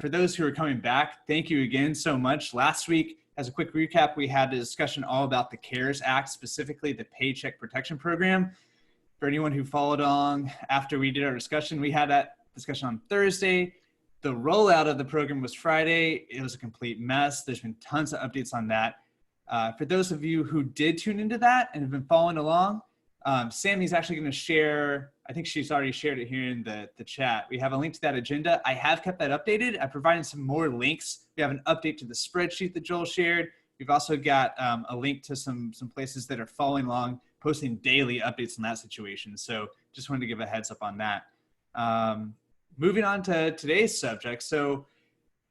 for those who are coming back, thank you again so much. Last week, as a quick recap, we had a discussion all about the CARES Act, specifically the Paycheck Protection Program. For anyone who followed along after we did our discussion, we had that discussion on Thursday. The rollout of the program was Friday. It was a complete mess. There's been tons of updates on that. For those of you who did tune into that and have been following along, Sammy's actually going to share, I think she's already shared it here in the chat. We have a link to that agenda. I have kept that updated. I provided some more links. We have an update to the spreadsheet that Joel shared. We've also got a link to some places that are following along, posting daily updates on that situation. So just wanted to give a heads up on that. Moving on to today's subject. So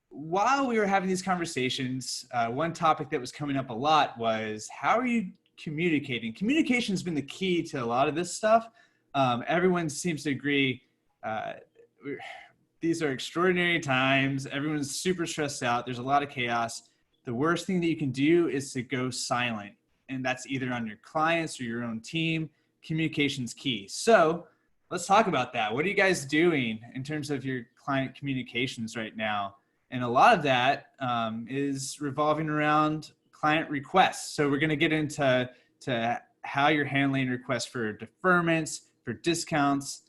while we were having these conversations, one topic that was coming up a lot was, how are you communicating? Communication has been the key to a lot of this stuff. Everyone seems to agree. These are extraordinary times. Everyone's super stressed out. There's a lot of chaos. The worst thing that you can do is to go silent. And that's either on your clients or your own team. Communication's key. So let's talk about that. What are you guys doing in terms of your client communications right now? And a lot of that is revolving around client requests. So we're going to get into how you're handling requests for deferments, for discounts,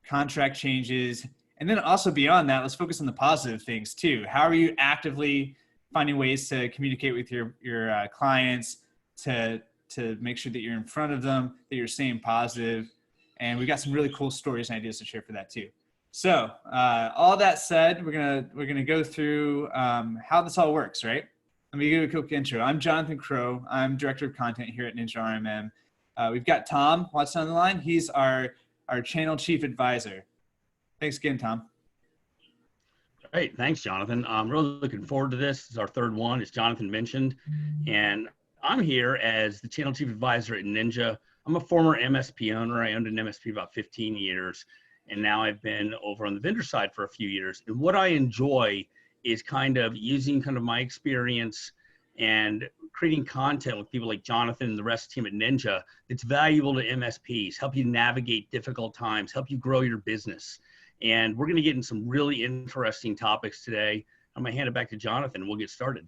contract changes, and then also beyond that, let's focus on the positive things too. How are you actively finding ways to communicate with your clients to make sure that you're in front of them, that you're staying positive? And we've got some really cool stories and ideas to share for that too. So all that said, we're gonna go through how this all works, right? Let me give you a quick intro. I'm Jonathan Crow. I'm Director of Content here at Ninja RMM. We've got Tom Watson on the line. He's our Channel Chief Advisor. Thanks again, Tom. Great, thanks, Jonathan. I'm really looking forward to this. This is our third one, as Jonathan mentioned. And I'm here as the Channel Chief Advisor at Ninja. I'm a former MSP owner. I owned an MSP about 15 years. And now I've been over on the vendor side for a few years. And what I enjoy is kind of using kind of my experience and creating content with people like Jonathan and the rest of the team at Ninja that's valuable to MSPs, help you navigate difficult times, help you grow your business. And we're going to get in some really interesting topics today. I'm going to hand it back to Jonathan and we'll get started.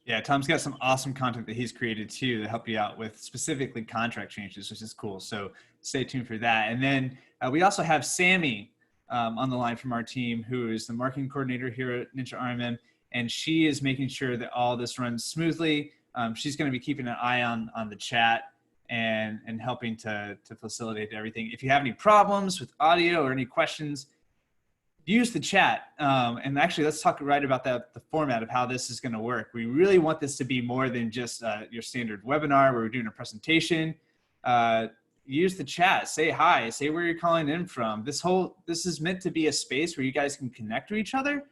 Yeah, Tom's got some awesome content that he's created too to help you out with specifically contract changes, which is cool. So stay tuned for that. And then we also have Sammy on the line from our team, who is the marketing coordinator here at Ninja RMM, and she is making sure that all this runs smoothly. She's going to be keeping an eye on the chat and helping to facilitate everything. If you have any problems with audio or any questions, use the chat. And actually, let's talk right about the format of how this is going to work. We really want this to be more than just your standard webinar where we're doing a presentation. Use the chat, say hi, say where you're calling in from. This is meant to be a space where you guys can connect to each other,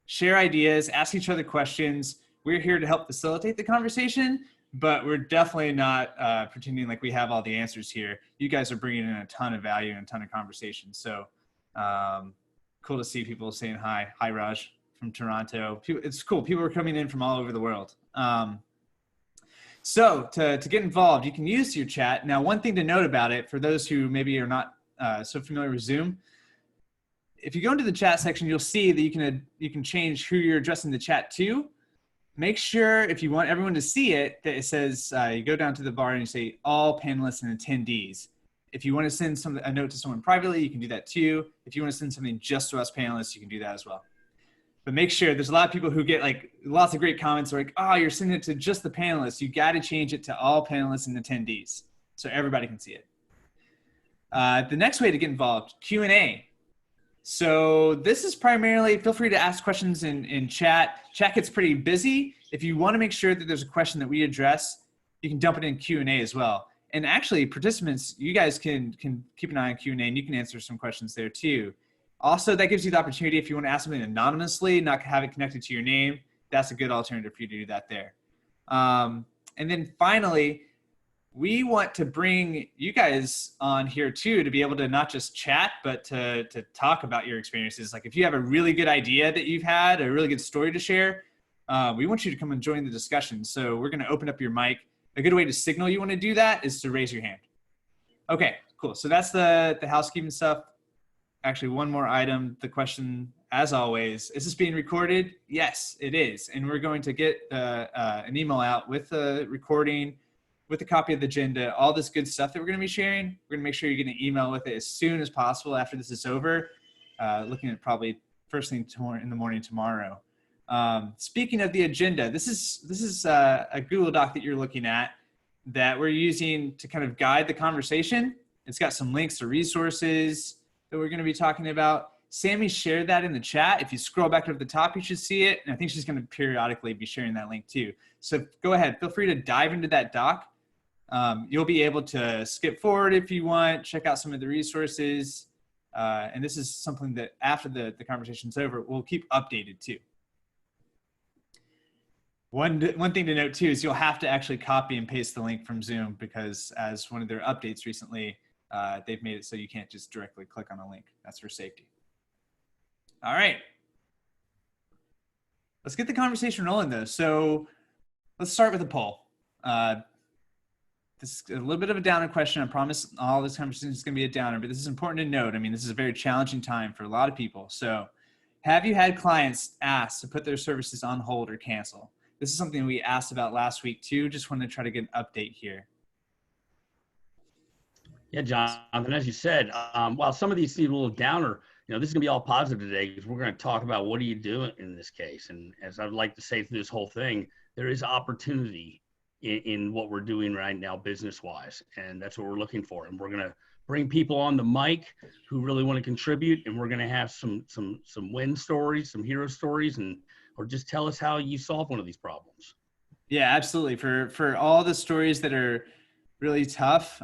share ideas, ask each other questions. We're here to help facilitate the conversation, but we're definitely not pretending like we have all the answers here. You guys are bringing in a ton of value and a ton of conversation. So cool to see people saying hi. Hi, Raj from Toronto. It's cool. People are coming in from all over the world. So to get involved, you can use your chat. Now, one thing to note about it, for those who maybe are not so familiar with Zoom, if you go into the chat section, you'll see that you can change who you're addressing the chat to. Make sure, if you want everyone to see it, that it says, you go down to the bar and you say all panelists and attendees. If you want to send a note to someone privately, you can do that too. If you want to send something just to us panelists, you can do that as well. But make sure, there's a lot of people who get like lots of great comments like, oh, you're sending it to just the panelists. You got to change it to all panelists and attendees so everybody can see it. The next way to get involved, Q&A. So this is primarily, feel free to ask questions in chat. Chat gets pretty busy. If you want to make sure that there's a question that we address, you can dump it in Q&A as well. And actually, participants, you guys can keep an eye on Q&A and you can answer some questions there too. Also, that gives you the opportunity, if you want to ask something anonymously, not have it connected to your name, that's a good alternative for you to do that there. And then finally, we want to bring you guys on here too to be able to not just chat, but to talk about your experiences. Like if you have a really good idea that you've had, a really good story to share, we want you to come and join the discussion. So we're going to open up your mic. A good way to signal you want to do that is to raise your hand. Okay, cool. So that's the housekeeping stuff. Actually, one more item, the question as always, is this being recorded? Yes, it is. And we're going to get an email out with the recording, with a copy of the agenda, all this good stuff that we're going to be sharing. We're going to make sure you get an email with it as soon as possible after this is over, looking at probably first thing in the morning tomorrow. Speaking of the agenda, this is a Google Doc that you're looking at that we're using to kind of guide the conversation. It's got some links to resources that we're going to be talking about. Sammy shared that in the chat. If you scroll back to the top, you should see it. And I think she's going to periodically be sharing that link too. So go ahead, feel free to dive into that doc. You'll be able to skip forward if you want, check out some of the resources. And this is something that after the conversation's over, we'll keep updated too. One thing to note too is you'll have to actually copy and paste the link from Zoom, because as one of their updates recently, they've made it so you can't just directly click on a link. That's for safety. All right. Let's get the conversation rolling though. So let's start with a poll. This is a little bit of a downer question. I promise all this conversation is going to be a downer, but this is important to note. I mean, this is a very challenging time for a lot of people. So have you had clients ask to put their services on hold or cancel? This is something we asked about last week too. Just wanted to try to get an update here. Yeah, Jonathan, as you said, while some of these seem a little downer, this is going to be all positive today, because we're going to talk about what do you do in this case. And as I'd like to say through this whole thing, there is opportunity in what we're doing right now business-wise, and that's what we're looking for. And we're going to bring people on the mic who really want to contribute, and we're going to have some win stories, some hero stories, or just tell us how you solve one of these problems. Yeah, absolutely. For all the stories that are really tough,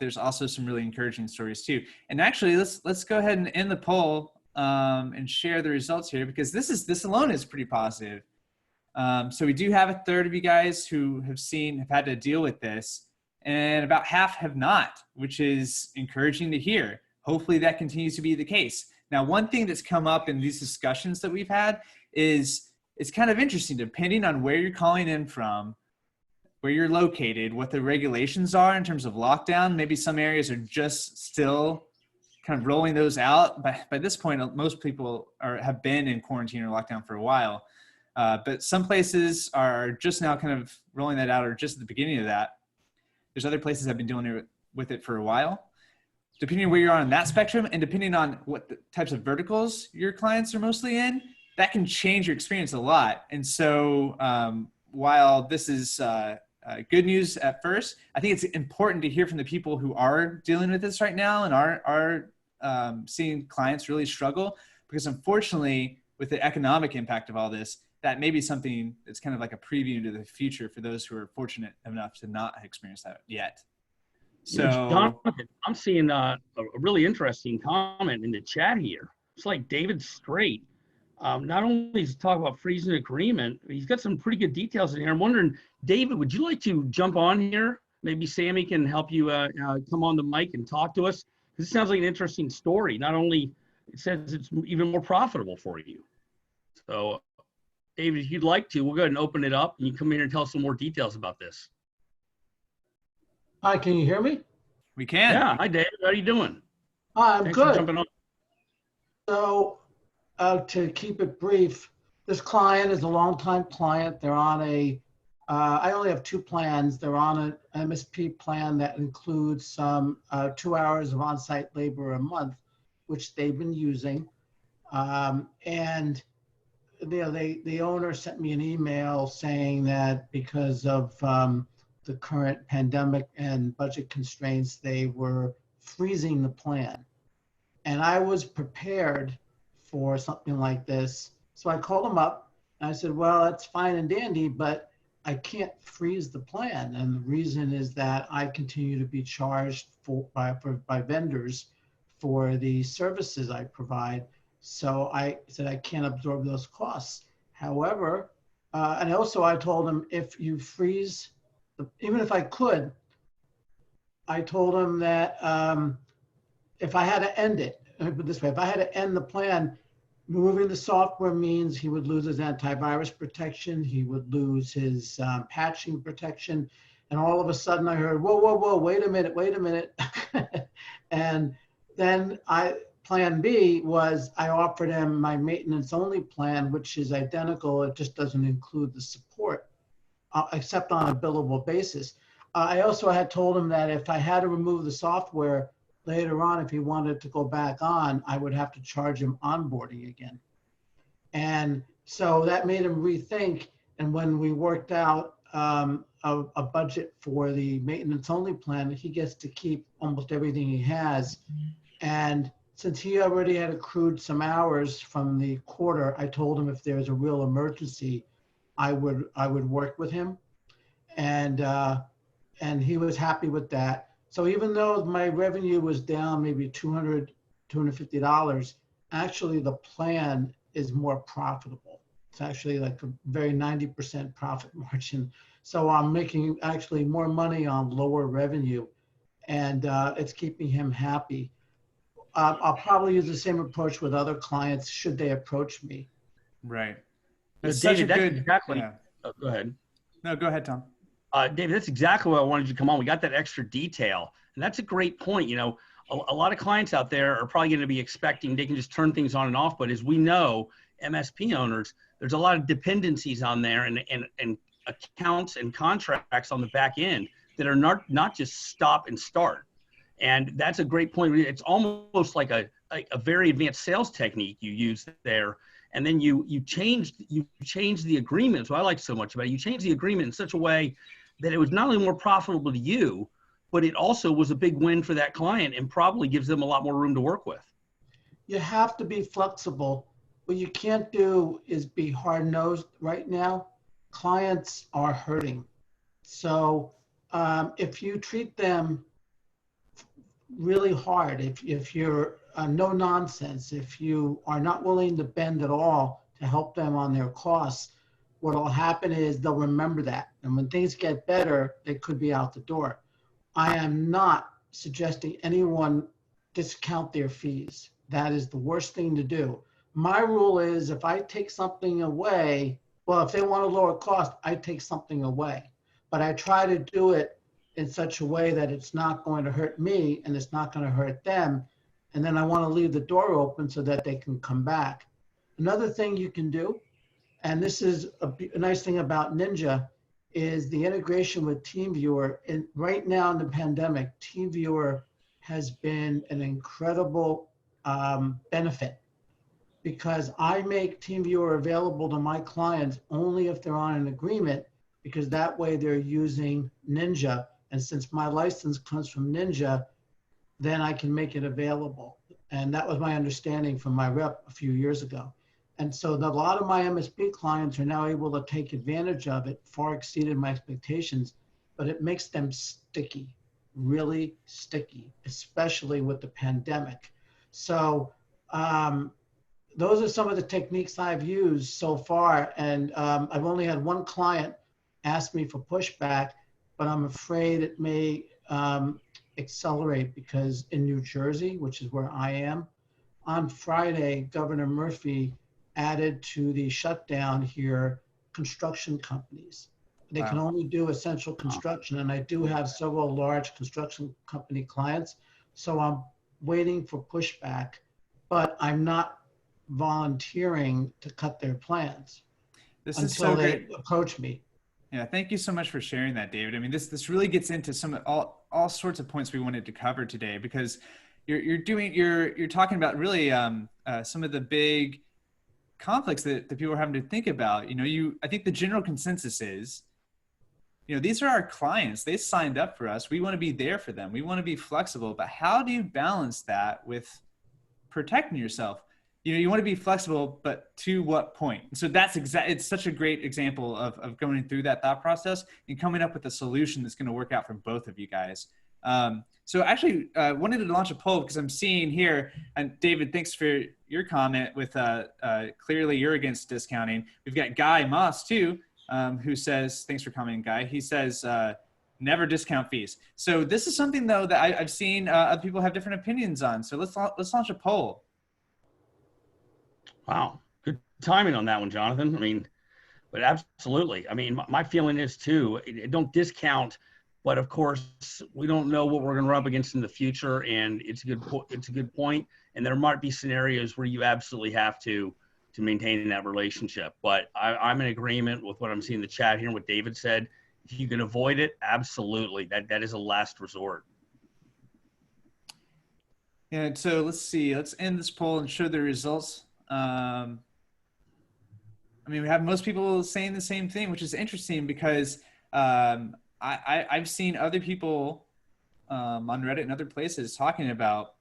there's also some really encouraging stories too. And actually, let's go ahead and end the poll and share the results here, because this alone is pretty positive. So we do have a third of you guys who have had to deal with this, and about half have not, which is encouraging to hear. Hopefully that continues to be the case. Now, one thing that's come up in these discussions that we've had is it's kind of interesting, depending on where you're calling in from, where you're located, what the regulations are in terms of lockdown. Maybe some areas are just still kind of rolling those out. By this point, most people have been in quarantine or lockdown for a while. But some places are just now kind of rolling that out, or just at the beginning of that. There's other places that have been dealing with it for a while. Depending on where you're on that spectrum, and depending on what the types of verticals your clients are mostly in, that can change your experience a lot. And so while this is good news at first, I think it's important to hear from the people who are dealing with this right now and are seeing clients really struggle, because unfortunately, with the economic impact of all this, that may be something that's kind of like a preview into the future for those who are fortunate enough to not experience that yet. So, Jonathan, I'm seeing a really interesting comment in the chat here. It's like David Straight. Not only does he talk about freezing agreement, he's got some pretty good details in here. I'm wondering, David, would you like to jump on here? Maybe Sammy can help you come on the mic and talk to us. This sounds like an interesting story. Not only it says it's even more profitable for you. So, David, if you'd like to, we'll go ahead and open it up, and you come in here and tell us some more details about this. Hi, can you hear me? We can. Yeah. Hi, David. How are you doing? I'm Thanks good. for jumping on. So, to keep it brief, this client is a longtime client. They're on I only have two plans. They're on an MSP plan that includes some 2 hours of on-site labor a month, which they've been using. And the owner sent me an email saying that because of the current pandemic and budget constraints, they were freezing the plan. And I was prepared for something like this. So I called them up and I said, well, that's fine and dandy, but I can't freeze the plan. And the reason is that I continue to be charged by vendors for the services I provide. So I said I can't absorb those costs. However, and also I told them, if you freeze, even if I could, I told him that if I had to end it, let me put it this way, if I had to end the plan, removing the software means he would lose his antivirus protection, he would lose his patching protection, and all of a sudden I heard, whoa, wait a minute. And then plan B was I offered him my maintenance only plan, which is identical. It just doesn't include the support, except on a billable basis. I also had told him that if I had to remove the software later on, if he wanted to go back on, I would have to charge him onboarding again. And so that made him rethink. And when we worked out a budget for the maintenance only plan, he gets to keep almost everything he has. And since he already had accrued some hours from the quarter, I told him if there's a real emergency, I would work with him. And he was happy with that. So even though my revenue was down maybe $200, $250, actually the plan is more profitable. It's actually like a very 90% profit margin. So I'm making actually more money on lower revenue, and it's keeping him happy. I'll probably use the same approach with other clients should they approach me. Right. That's That's David, such a that's good. exactly. Yeah. Oh, go ahead. No, go ahead, Tom. David, that's exactly why I wanted you to come on. We got that extra detail. And that's a great point. You know, a lot of clients out there are probably going to be expecting they can just turn things on and off. But as we know, MSP owners, there's a lot of dependencies on there and accounts and contracts on the back end that are not just stop and start. And that's a great point. It's almost like a very advanced sales technique you use there. And then you change the agreement. So I like so much about it. You change the agreement in such a way that it was not only more profitable to you, but it also was a big win for that client and probably gives them a lot more room to work with. You have to be flexible. What you can't do is be hard-nosed right now. Clients are hurting. So if you treat them really hard, if you're no nonsense, if you are not willing to bend at all to help them on their costs, what will happen is they'll remember that. And when things get better, they could be out the door. I am not suggesting anyone discount their fees. That is the worst thing to do. My rule is if I take something away, well, if they want a lower cost, I take something away. But I try to do it in such a way that it's not going to hurt me and it's not going to hurt them. And then I want to leave the door open so that they can come back. Another thing you can do, and this is a nice thing about Ninja, is the integration with TeamViewer. And right now in the pandemic, TeamViewer has been an incredible benefit because I make TeamViewer available to my clients only if they're on an agreement, because that way they're using Ninja. And since my license comes from Ninja, then I can make it available. And that was my understanding from my rep a few years ago. And so a lot of my MSP clients are now able to take advantage of it, far exceeded my expectations, but it makes them sticky, really sticky, especially with the pandemic. So those are some of the techniques I've used so far. And I've only had one client ask me for pushback, but I'm afraid it may accelerate because in New Jersey, which is where I am, on Friday, Governor Murphy added to the shutdown here construction companies. They can only do essential construction, and I do have several large construction company clients, so I'm waiting for pushback, but I'm not volunteering to cut their plans until they approach me. Yeah, thank you so much for sharing that, David. I mean, this really gets into some all sorts of points we wanted to cover today, because you're talking about really some of the big conflicts that people are having to think about. I think the general consensus is, these are our clients. They signed up for us. We want to be there for them. We want to be flexible. But how do you balance that with protecting yourself? You want to be flexible, but to what point? So that's it's such a great example of going through that thought process and coming up with a solution that's going to work out for both of you guys. So actually wanted to launch a poll because I'm seeing here, and David, thanks for your comment with clearly you're against discounting. We've got Guy Moss too, who says, thanks for commenting, Guy. He says, never discount fees. So this is something though that I've seen other people have different opinions on. So let's launch a poll. Wow, good timing on that one, Jonathan. I mean, but absolutely. I mean, my feeling is too, don't discount But of course, we don't know what we're going to run up against in the future, and it's a good point. And there might be scenarios where you absolutely have to maintain that relationship. But I'm in agreement with what I'm seeing in the chat here, what David said. If you can avoid it, absolutely. That is a last resort. And so let's see. Let's end this poll and show the results. I mean, we have most people saying the same thing, which is interesting because I've seen other people on Reddit and other places talking about,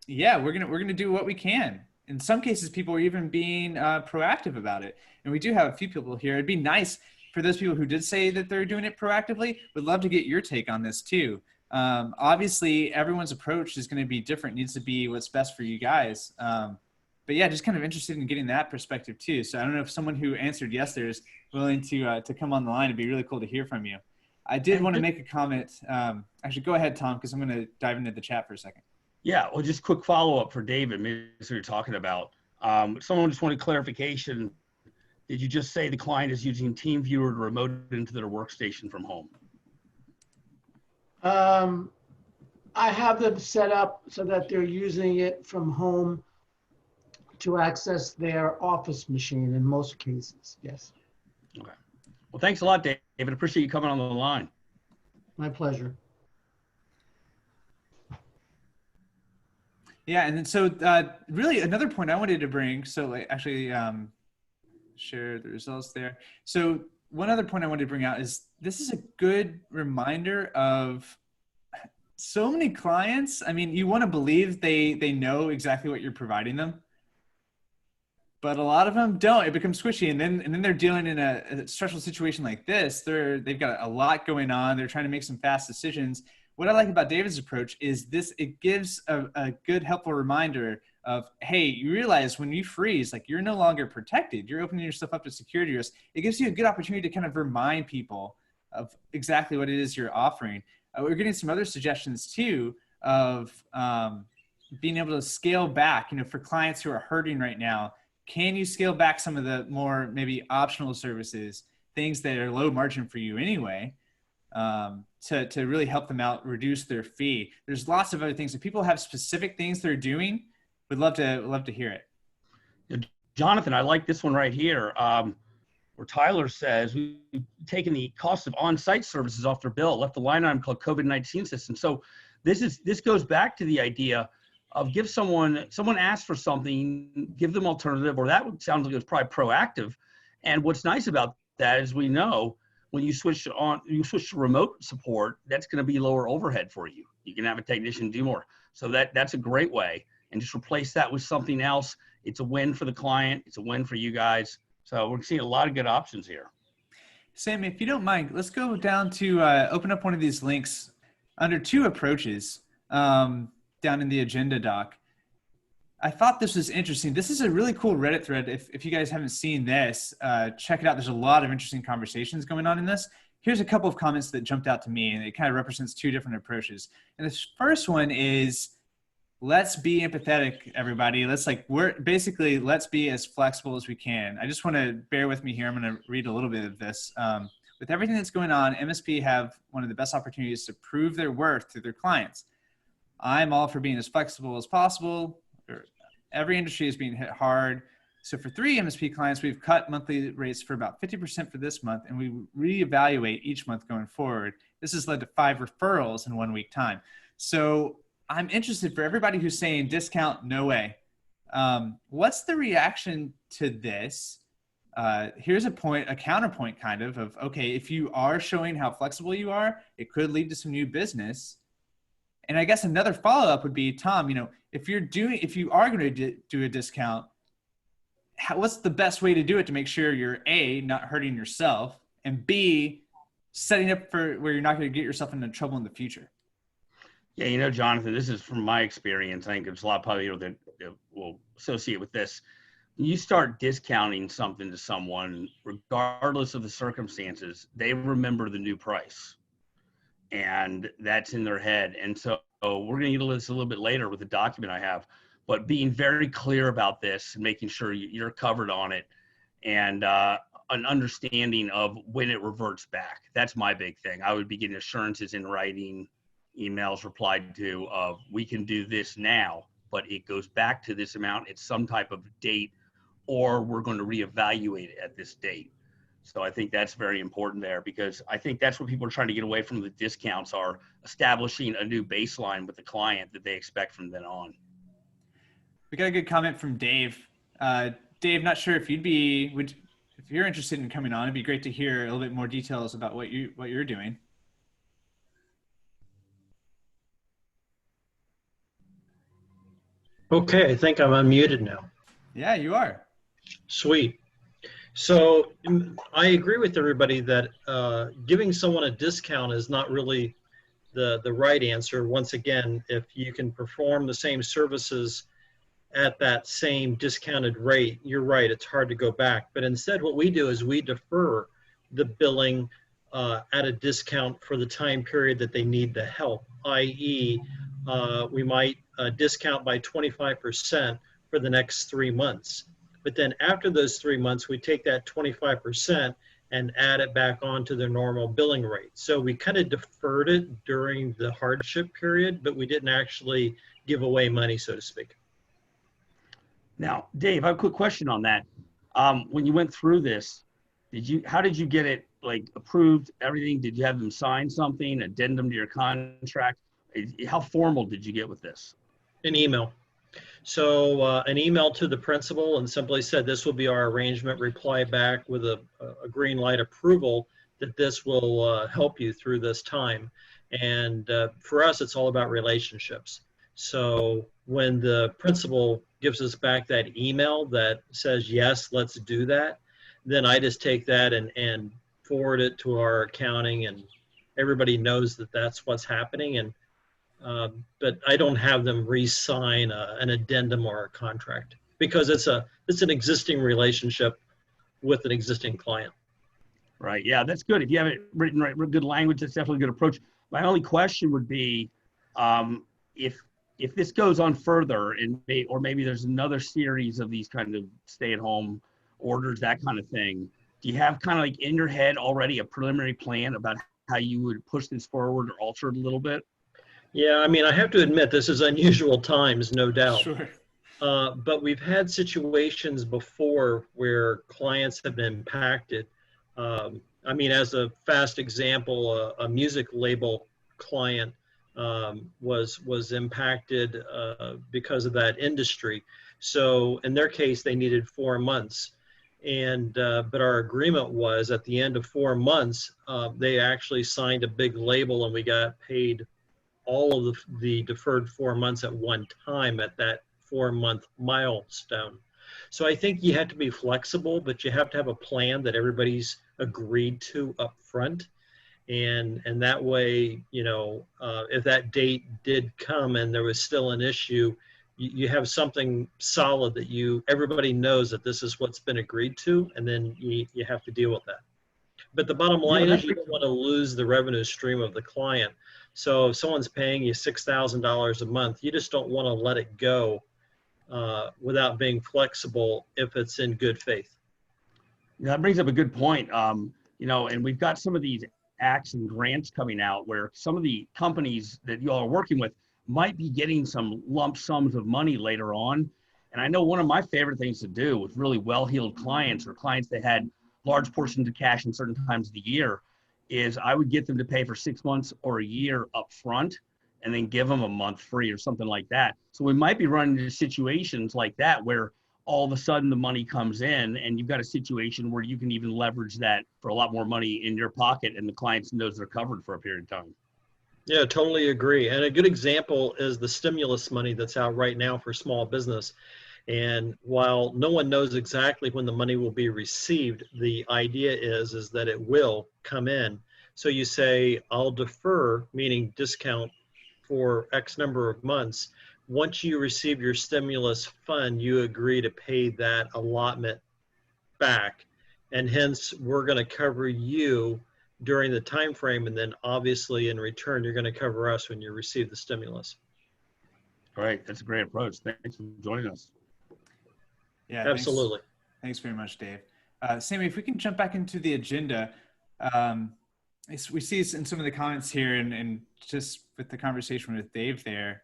yeah, we're gonna do what we can. In some cases, people are even being proactive about it. And we do have a few people here. It'd be nice for those people who did say that they're doing it proactively. Would love to get your take on this too. Obviously, everyone's approach is going to be different. It needs to be what's best for you guys. But yeah, just kind of interested in getting that perspective too. So I don't know if someone who answered yes there is willing to come on the line. It'd be really cool to hear from you. I did want to make a comment. Actually, go ahead, Tom, because I'm going to dive into the chat for a second. Yeah, well, just quick follow-up for David, maybe that's what you're talking about. Someone just wanted clarification. Did you just say the client is using TeamViewer to remote into their workstation from home? I have them set up so that they're using it from home to access their office machine in most cases, yes. Okay. Well, thanks a lot, David. Appreciate you coming on the line. My pleasure. Yeah, and then so really another point I wanted to bring, so like actually share the results there. So one other point I wanted to bring out is this is a good reminder of so many clients. I mean, you want to believe they know exactly what you're providing them, but a lot of them don't. It becomes squishy, and then they're dealing in a stressful situation like this. They've got a lot going on. They're trying to make some fast decisions. What I like about David's approach is this, it gives a good, helpful reminder of, hey, you realize when you freeze, like you're no longer protected. You're opening yourself up to security risks. It gives you a good opportunity to kind of remind people of exactly what it is you're offering. We're getting some other suggestions too of being able to scale back, for clients who are hurting right now. Can you scale back some of the more maybe optional services, things that are low margin for you anyway, to really help them out, reduce their fee? There's lots of other things. If people have specific things they're doing, we'd love to hear it. Jonathan, I like this one right here, where Tyler says we've taken the cost of on-site services off their bill, left the line item called COVID-19 system. So this goes back to the idea of give someone asks for something, give them alternative, or that sounds like it was probably proactive. And what's nice about that is we know when you switch to remote support, that's going to be lower overhead for you. You can have a technician do more. So that's a great way. And just replace that with something else. It's a win for the client. It's a win for you guys. So we're seeing a lot of good options here. Sam, if you don't mind, let's go down to open up one of these links under two approaches down in the agenda doc. I thought this was interesting. This is a really cool Reddit thread. If you guys haven't seen this, check it out. There's a lot of interesting conversations going on in this. Here's a couple of comments that jumped out to me, and it kind of represents two different approaches. And this first one is, let's be empathetic, everybody. Let's be as flexible as we can. I just want to bear with me here. I'm going to read a little bit of this. With everything that's going on, MSP have one of the best opportunities to prove their worth to their clients. I'm all for being as flexible as possible. Every industry is being hit hard. So for 3 MSP clients, we've cut monthly rates for about 50% for this month, and we reevaluate each month going forward. This has led to 5 referrals in 1 week time. So I'm interested for everybody who's saying discount, no way. What's the reaction to this? Here's a counterpoint kind of, okay, if you are showing how flexible you are, it could lead to some new business. And I guess another follow-up would be, Tom, if you are going to do a discount, what's the best way to do it to make sure you're A, not hurting yourself, and B, setting up for where you're not going to get yourself into trouble in the future? Yeah, Jonathan, this is from my experience. I think there's a lot of people that will associate with this. When you start discounting something to someone, regardless of the circumstances, they remember the new price. And that's in their head. And so we're going to get into this a little bit later with the document I have, but being very clear about this and making sure you're covered on it. And an understanding of when it reverts back. That's my big thing. I would be getting assurances in writing, emails replied to of we can do this now, but it goes back to this amount. It's some type of date, or we're going to reevaluate it at this date. So I think that's very important there, because I think that's what people are trying to get away from the discounts, are establishing a new baseline with the client that they expect from then on. We got a good comment from Dave. Dave, not sure if if you're interested in coming on, it'd be great to hear a little bit more details about what you're doing. Okay, I think I'm unmuted now. Yeah, you are. Sweet. So I agree with everybody that giving someone a discount is not really the right answer. Once again, if you can perform the same services at that same discounted rate, you're right, it's hard to go back. But instead, what we do is we defer the billing at a discount for the time period that they need the help, i.e., we might discount by 25% for the next 3 months. But then after those 3 months, we take that 25% and add it back onto their normal billing rate. So we kind of deferred it during the hardship period, but we didn't actually give away money, so to speak. Now, Dave, I have a quick question on that. When you went through this, how did you get it approved, everything? Did you have them sign something, addendum to your contract? How formal did you get with this? An email. So an email to the principal and simply said, this will be our arrangement, reply back with a green light approval that this will help you through this time. And for us, it's all about relationships. So when the principal gives us back that email that says, yes, let's do that, then I just take that and forward it to our accounting, and everybody knows that that's what's happening. And but I don't have them re-sign an addendum or a contract, because it's an existing relationship with an existing client. Right. Yeah, that's good. If you have it written right, good language, that's definitely a good approach. My only question would be, if this goes on further, and maybe there's another series of these kind of stay-at-home orders, that kind of thing, do you have kind of like in your head already a preliminary plan about how you would push this forward or alter it a little bit? Yeah, I mean, I have to admit, this is unusual times, no doubt. Sure. But we've had situations before where clients have been impacted. I mean, as a fast example, a music label client was impacted because of that industry. So in their case, they needed 4 months. And but our agreement was at the end of 4 months, they actually signed a big label, and we got paid all of the deferred 4 months at one time at that 4-month milestone. So I think you have to be flexible, but you have to have a plan that everybody's agreed to up front. And that way, you know, if that date did come and there was still an issue, you have something solid that everybody knows that this is what's been agreed to, and then you have to deal with that. But the bottom line is you don't want to lose the revenue stream of the client. So if someone's paying you $6,000 a month, you just don't want to let it go without being flexible if it's in good faith. Yeah, that brings up a good point. You know, and we've got some of these acts and grants coming out where some of the companies that you all are working with might be getting some lump sums of money later on. And I know one of my favorite things to do with really well-heeled clients, or clients that had large portions of cash in certain times of the year, is I would get them to pay for 6 months or a year up front and then give them a month free or something like that. So we might be running into situations like that where all of a sudden the money comes in and you've got a situation where you can even leverage that for a lot more money in your pocket, and the client knows they're covered for a period of time. Yeah, totally agree. And a good example is the stimulus money that's out right now for small business. And while no one knows exactly when the money will be received, the idea is that it will come in. So you say, I'll defer, meaning discount, for X number of months. Once you receive your stimulus fund, you agree to pay that allotment back. And hence, we're going to cover you during the time frame, and then obviously in return, you're going to cover us when you receive the stimulus. Great. That's a great approach. Thanks for joining us. Yeah, absolutely. Thanks very much, Dave. Sammy, if we can jump back into the agenda, we see in some of the comments here, and just with the conversation with Dave there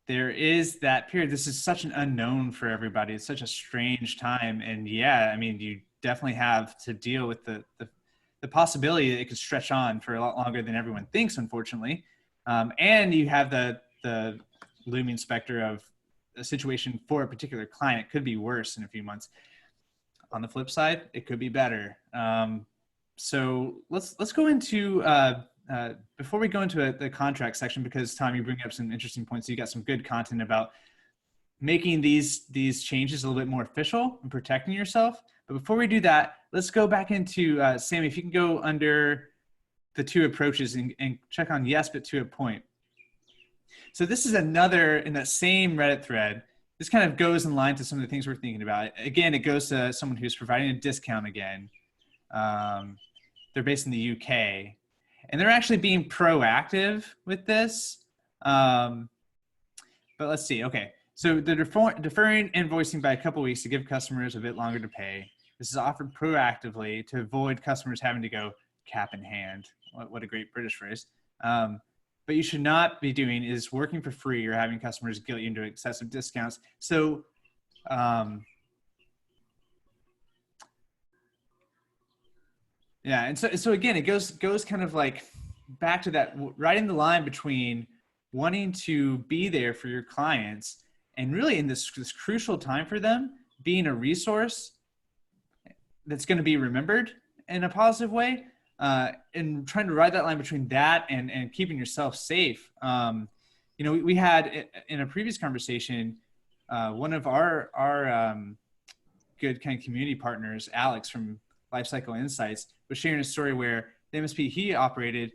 is that period. This is such an unknown for everybody. It's such a strange time. And yeah, I mean, you definitely have to deal with the possibility that it could stretch on for a lot longer than everyone thinks, unfortunately. And you have the looming specter of a situation for a particular client could be worse in a few months. On the flip side, it could be better. So let's go into, before we go into the contract section, because Tom, you bring up some interesting points. You got some good content about making these changes a little bit more official and protecting yourself. But before we do that, let's go back into, Sammy, if you can go under the two approaches and check on yes, but to a point. So this is another, in that same Reddit thread, this kind of goes in line to some of the things we're thinking about. Again, it goes to someone who's providing a discount again. They're based in the UK. And they're actually being proactive with this. But let's see. Okay. So they're deferring invoicing by a couple weeks to give customers a bit longer to pay. This is offered proactively to avoid customers having to go cap in hand. What a great British phrase. But you should not be doing is working for free or having customers guilt you into excessive discounts. So, yeah, and so again, it goes kind of like back to that, riding the line between wanting to be there for your clients and really in this crucial time for them, being a resource that's going to be remembered in a positive way, and trying to ride that line between that and keeping yourself safe. You know, we had in a previous conversation, one of our good kind of community partners, Alex from Lifecycle Insights, was sharing a story where the MSP he operated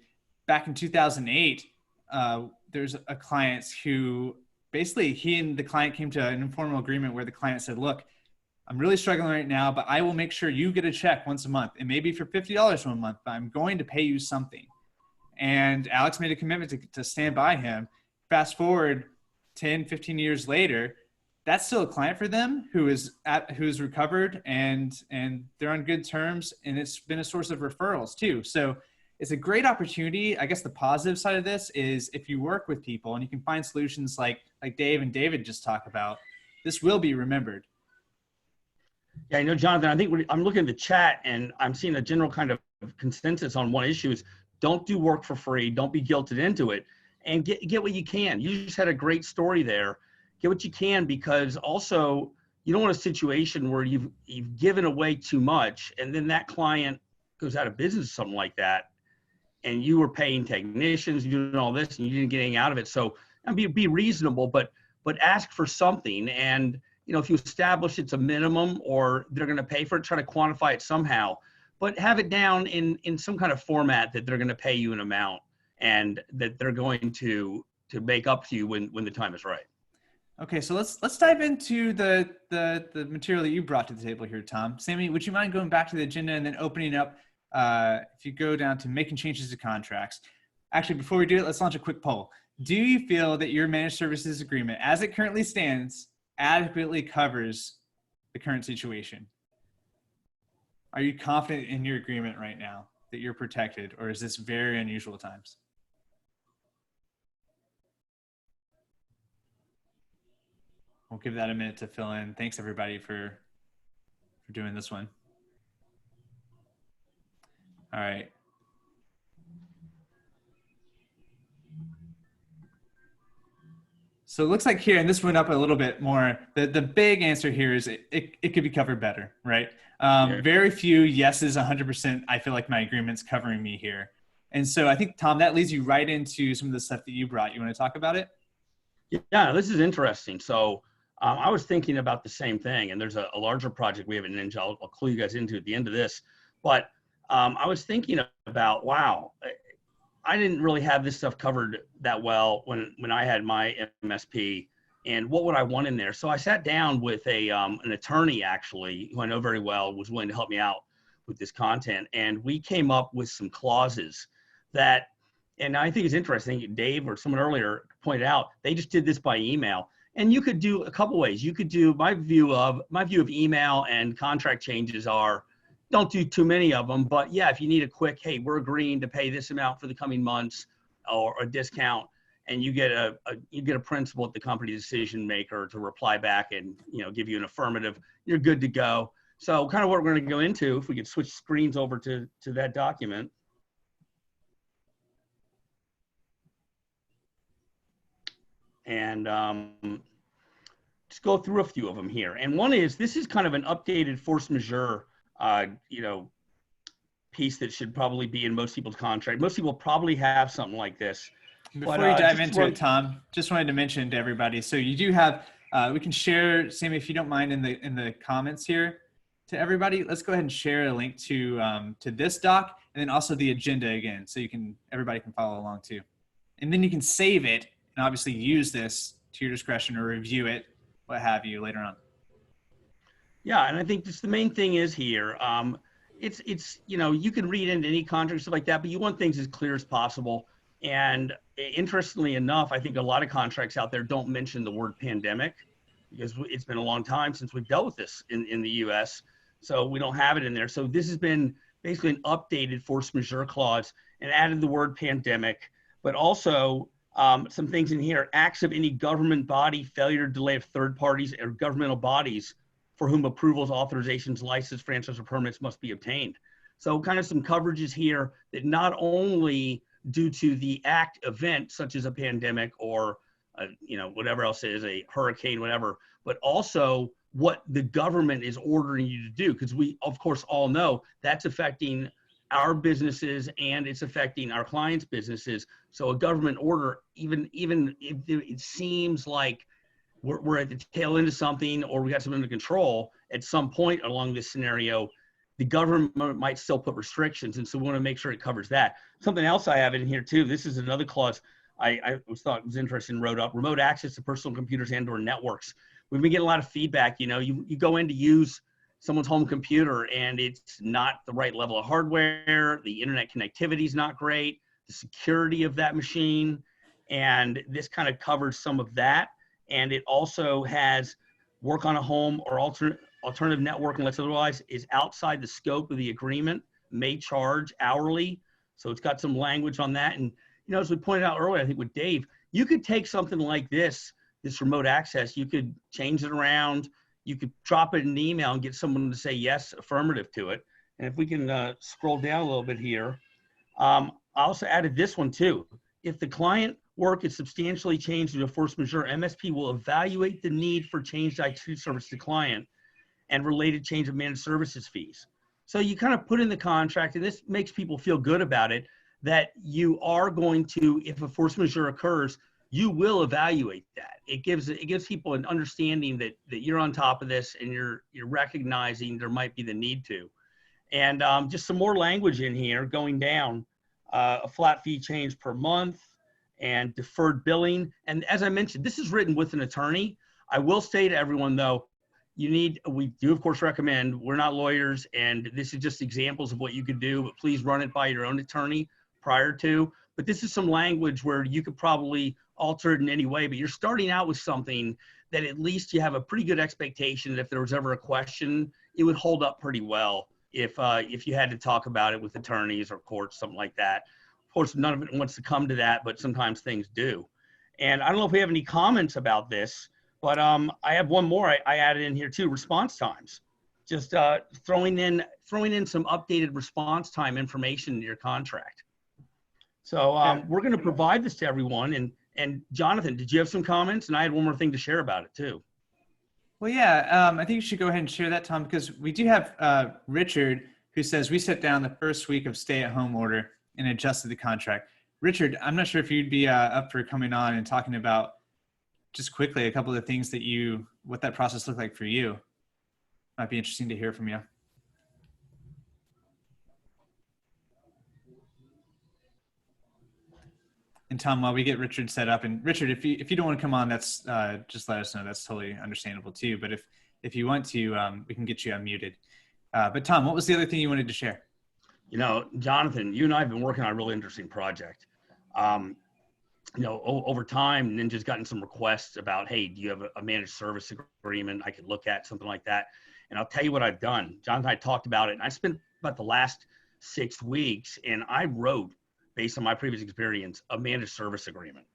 back in 2008, there's a client who basically he and the client came to an informal agreement where the client said, look, I'm really struggling right now, but I will make sure you get a check once a month. It may be for $50 for a month, but I'm going to pay you something. And Alex made a commitment to stand by him. Fast forward 10, 15 years later, that's still a client for them who's recovered and they're on good terms, and it's been a source of referrals too. So it's a great opportunity. I guess the positive side of this is if you work with people and you can find solutions like Dave and David just talked about, this will be remembered. Yeah, I know, Jonathan, I think I'm looking at the chat and I'm seeing a general kind of consensus on one issue is don't do work for free. Don't be guilted into it, and get what you can. You just had a great story there. Get what you can, because also you don't want a situation where you've given away too much and then that client goes out of business, something like that, and you were paying technicians, doing all this, and you didn't get anything out of it. So be reasonable, but ask for something. And you know, if you establish it's a minimum or they're going to pay for it, try to quantify it somehow, but have it down in some kind of format that they're going to pay you an amount and that they're going to make up to you when the time is right. Okay, so let's dive into the material that you brought to the table here, Tom. Sammy, would you mind going back to the agenda and then opening up, if you go down to making changes to contracts? Actually, before we do it, let's launch a quick poll. Do you feel that your managed services agreement, as it currently stands, adequately covers the current situation? Are you confident in your agreement right now that you're protected, or is this very unusual times? We'll give that a minute to fill in. Thanks everybody for doing this one. All right. So it looks like here, and this went up a little bit more, the big answer here is it could be covered better, right? Yeah. Very few yeses, 100%, I feel like my agreement's covering me here. And so I think, Tom, that leads you right into some of the stuff that you brought. You want to talk about it? Yeah, this is interesting. So I was thinking about the same thing, and there's a larger project we have at Ninja I'll clue you guys into at the end of this. But I was thinking about, wow, I didn't really have this stuff covered that well when I had my MSP, and what would I want in there? So I sat down with an attorney, actually, who I know very well, was willing to help me out with this content. And we came up with some clauses that, and I think it's interesting, Dave or someone earlier pointed out, they just did this by email. And you could do a couple ways. You could do my view of email and contract changes are, don't do too many of them, but yeah, if you need a quick, hey, we're agreeing to pay this amount for the coming months or a discount, and you get a principal at the company decision maker to reply back and, you know, give you an affirmative, you're good to go. So kind of what we're going to go into, if we could switch screens over to that document. And just go through a few of them here. And one is, this is kind of an updated force majeure, you know, piece that should probably be in most people's contract. Most people probably have something like this. Before you dive into it, Tom, just wanted to mention to everybody. So you do have, we can share, Sammy, if you don't mind, in the comments here to everybody. Let's go ahead and share a link to this doc, and then also the agenda again, so everybody can follow along too. And then you can save it and obviously use this to your discretion or review it, what have you, later on. Yeah, and I think just the main thing is here, it's you know, you can read into any contract, stuff like that, but you want things as clear as possible. And interestingly enough, I think a lot of contracts out there don't mention the word pandemic, because it's been a long time since we've dealt with this in the US. So we don't have it in there. So this has been basically an updated force majeure clause and added the word pandemic, but also some things in here: acts of any government body, failure or delay of third parties or governmental bodies for whom approvals, authorizations, license, franchise, or permits must be obtained. So kind of some coverages here that not only due to the act event, such as a pandemic or you know, whatever else it is, a hurricane, whatever, but also what the government is ordering you to do. Because we, of course, all know that's affecting our businesses and it's affecting our clients' businesses. So a government order, even if it seems like we're at the tail end of something or we got something under control, at some point along this scenario, the government might still put restrictions. And so we want to make sure it covers that. Something else I have in here too, this is another clause I thought was interesting, wrote up: remote access to personal computers and or networks. We've been getting a lot of feedback. You know, you go in to use someone's home computer and it's not the right level of hardware, the internet connectivity is not great, the security of that machine, and this kind of covers some of that. And it also has work on a home or alternative network, unless otherwise is outside the scope of the agreement, may charge hourly. So it's got some language on that. And, you know, as we pointed out earlier, I think with Dave, you could take something like this remote access, you could change it around, you could drop it in an email and get someone to say yes, affirmative to it. And if we can scroll down a little bit here, I also added this one too. If the client work is substantially changed due to force majeure, MSP will evaluate the need for changed IT service to client and related change of managed services fees. So you kind of put in the contract, and this makes people feel good about it, that you are going to, if a force majeure occurs, you will evaluate that. It gives people an understanding that you're on top of this and you're recognizing there might be the need to. And just some more language in here going down, a flat fee change per month and deferred billing. And as I mentioned, this is written with an attorney. I will say to everyone though, we do of course recommend, we're not lawyers and this is just examples of what you could do, but please run it by your own attorney prior to. But this is some language where you could probably alter it in any way, but you're starting out with something that at least you have a pretty good expectation that if there was ever a question, it would hold up pretty well if you had to talk about it with attorneys or courts, something like that. Of course, none of it wants to come to that, but sometimes things do. And I don't know if we have any comments about this, but I have one more I added in here too: response times. Just throwing in some updated response time information in your contract. So we're going to provide this to everyone. And Jonathan, did you have some comments? And I had one more thing to share about it too. Well, yeah, I think you should go ahead and share that, Tom, because we do have Richard, who says we set down the first week of stay-at-home order and adjusted the contract. Richard, I'm not sure if you'd be up for coming on and talking about just quickly a couple of the things that what that process looked like for you. Might be interesting to hear from you. And Tom, while we get Richard set up, and Richard, if you don't want to come on, that's just let us know. That's totally understandable too. But if you want to, we can get you unmuted. But Tom, what was the other thing you wanted to share? You know, Jonathan, you and I have been working on a really interesting project. over time, Ninja's gotten some requests about, hey, do you have a managed service agreement I could look at, something like that. And I'll tell you what I've done. John and I talked about it, and I spent about the last 6 weeks, and I wrote, based on my previous experience, a managed service agreement.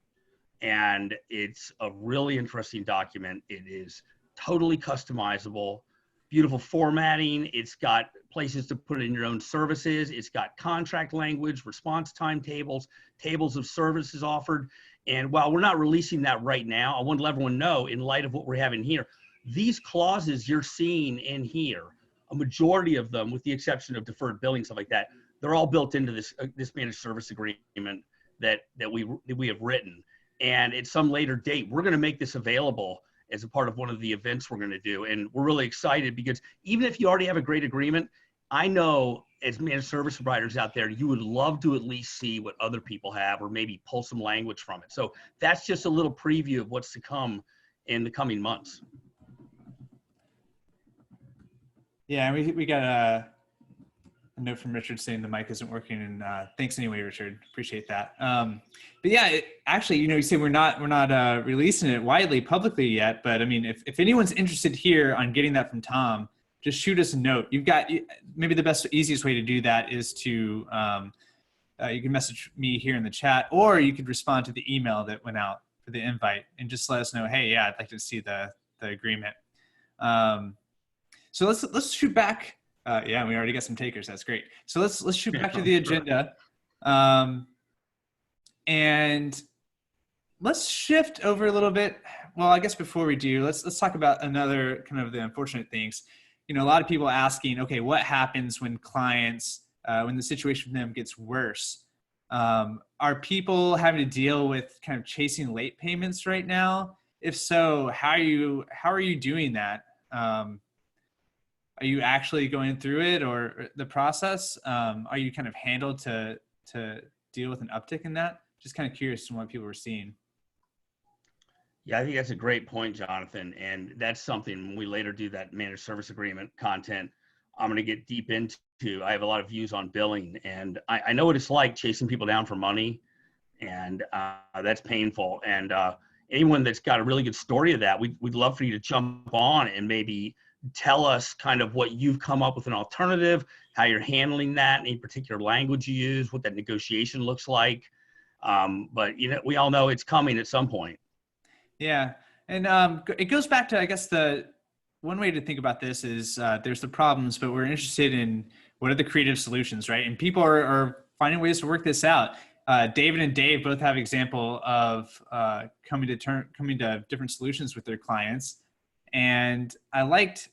And it's a really interesting document. It is totally customizable, beautiful formatting. It's got places to put in your own services. It's got contract language, response timetables, tables of services offered. And while we're not releasing that right now, I want to let everyone know, in light of what we're having here, these clauses you're seeing in here, a majority of them, with the exception of deferred billing, stuff like that, they're all built into this managed service agreement that we have written. And at some later date, we're going to make this available as a part of one of the events we're going to do. And we're really excited because even if you already have a great agreement, I know as managed service providers out there, you would love to at least see what other people have or maybe pull some language from it. So that's just a little preview of what's to come in the coming months. Yeah, we got a note from Richard saying the mic isn't working, and thanks anyway, Richard. Appreciate that. But yeah, actually, you say we're not releasing it widely publicly yet, but I mean, if anyone's interested here on getting that from Tom, just shoot us a note. Maybe the easiest way to do that is to you can message me here in the chat, or you could respond to the email that went out for the invite and just let us know, hey, yeah, I'd like to see the agreement. So let's shoot back. Yeah, we already got some takers. That's great. So let's shoot back to the agenda, and let's shift over a little bit. Well, I guess before we do, let's talk about another kind of the unfortunate things. A lot of people asking, okay, what happens when clients, when the situation for them gets worse? Are people having to deal with kind of chasing late payments right now? If so, how are you doing that? Are you actually going through it or the process? Are you kind of handled to deal with an uptick in that? Just kind of curious from what people were seeing. Yeah, I think that's a great point, Jonathan. And that's something when we later do that managed service agreement content, I'm going to get deep into. I have a lot of views on billing, and I know what it's like chasing people down for money, and that's painful. And anyone that's got a really good story of that, we'd love for you to jump on and maybe tell us kind of what you've come up with an alternative, how you're handling that, any particular language you use, what that negotiation looks like. But we all know it's coming at some point. Yeah. And it goes back to, I guess, the one way to think about this is there's the problems, but we're interested in what are the creative solutions, right? And people are finding ways to work this out. David and Dave both have example of coming to different solutions with their clients. And I liked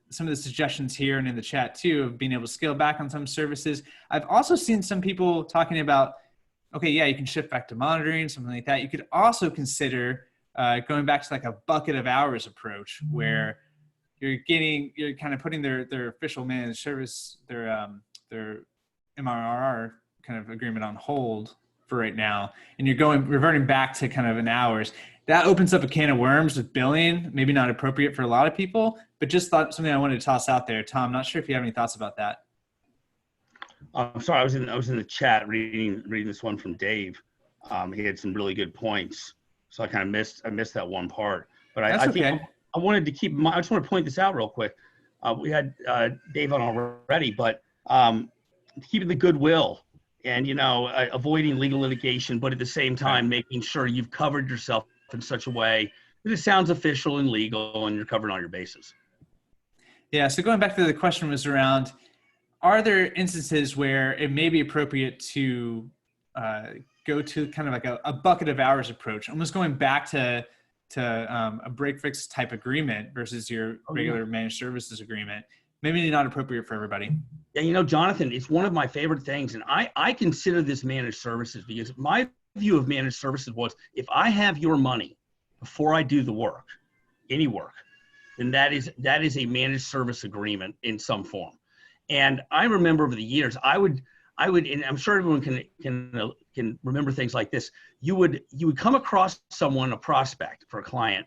some of the suggestions here and in the chat too, of being able to scale back on some services. I've also seen some people talking about, okay, yeah, you can shift back to monitoring, something like that. You could also consider going back to like a bucket of hours approach, where you're kind of putting their official managed service, their MRR kind of agreement on hold for right now, and you're reverting back to kind of an hours. That opens up a can of worms with billing, maybe not appropriate for a lot of people, but just thought something I wanted to toss out there. Tom, not sure if you have any thoughts about that. I'm sorry, I was in the chat reading this one from Dave. He had some really good points, so I kind of missed that one part. But I think I wanted to keep. I just want to point this out real quick. We had Dave on already, but keeping the goodwill and avoiding legal litigation, but at the same time making sure you've covered yourself in such a way that it sounds official and legal, and you're covering all your bases. Yeah. So going back to the question was around, are there instances where it may be appropriate to go to kind of like a bucket of hours approach, almost going back to a break-fix type agreement versus your regular managed services agreement? Maybe not appropriate for everybody. Yeah, Jonathan, it's one of my favorite things, and I consider this managed services because my view of managed services was, if I have your money before I do the work, any work, then that is a managed service agreement in some form. And I remember over the years, I would, and I'm sure everyone can remember things like this. You would come across someone, a prospect for a client,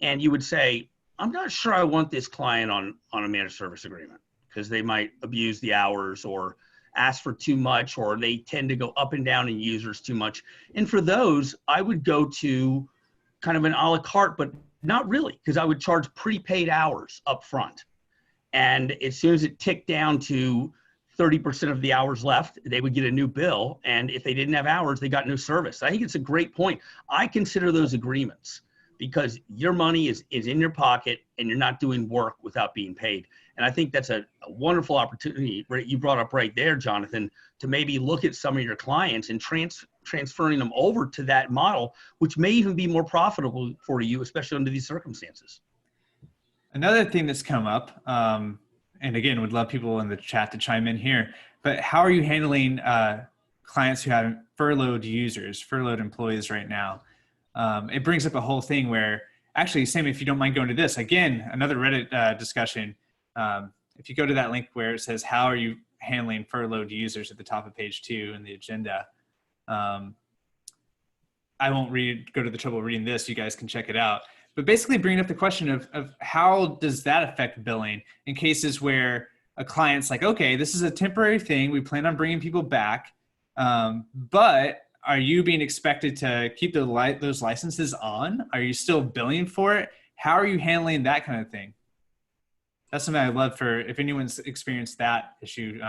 and you would say, I'm not sure I want this client on a managed service agreement because they might abuse the hours, or ask for too much, or they tend to go up and down in users too much. And for those, I would go to kind of an a la carte, but not really, because I would charge prepaid hours up front. And as soon as it ticked down to 30% of the hours left, they would get a new bill. And if they didn't have hours, they got no service. I think it's a great point. I consider those agreements because your money is in your pocket and you're not doing work without being paid. And I think that's a wonderful opportunity you brought up right there, Jonathan, to maybe look at some of your clients and transferring them over to that model, which may even be more profitable for you, especially under these circumstances. Another thing that's come up, and again, would love people in the chat to chime in here, but how are you handling clients who have furloughed users, furloughed employees right now? It brings up a whole thing where, actually, Sam, if you don't mind going to this, again, another Reddit discussion. If you go to that link where it says, how are you handling furloughed users at the top of page 2 in the agenda? I won't go to the trouble of reading this. You guys can check it out. But basically bringing up the question of how does that affect billing in cases where a client's like, okay, this is a temporary thing. We plan on bringing people back. But are you being expected to keep those licenses on? Are you still billing for it? How are you handling that kind of thing? That's something I'd love for, if anyone's experienced that issue,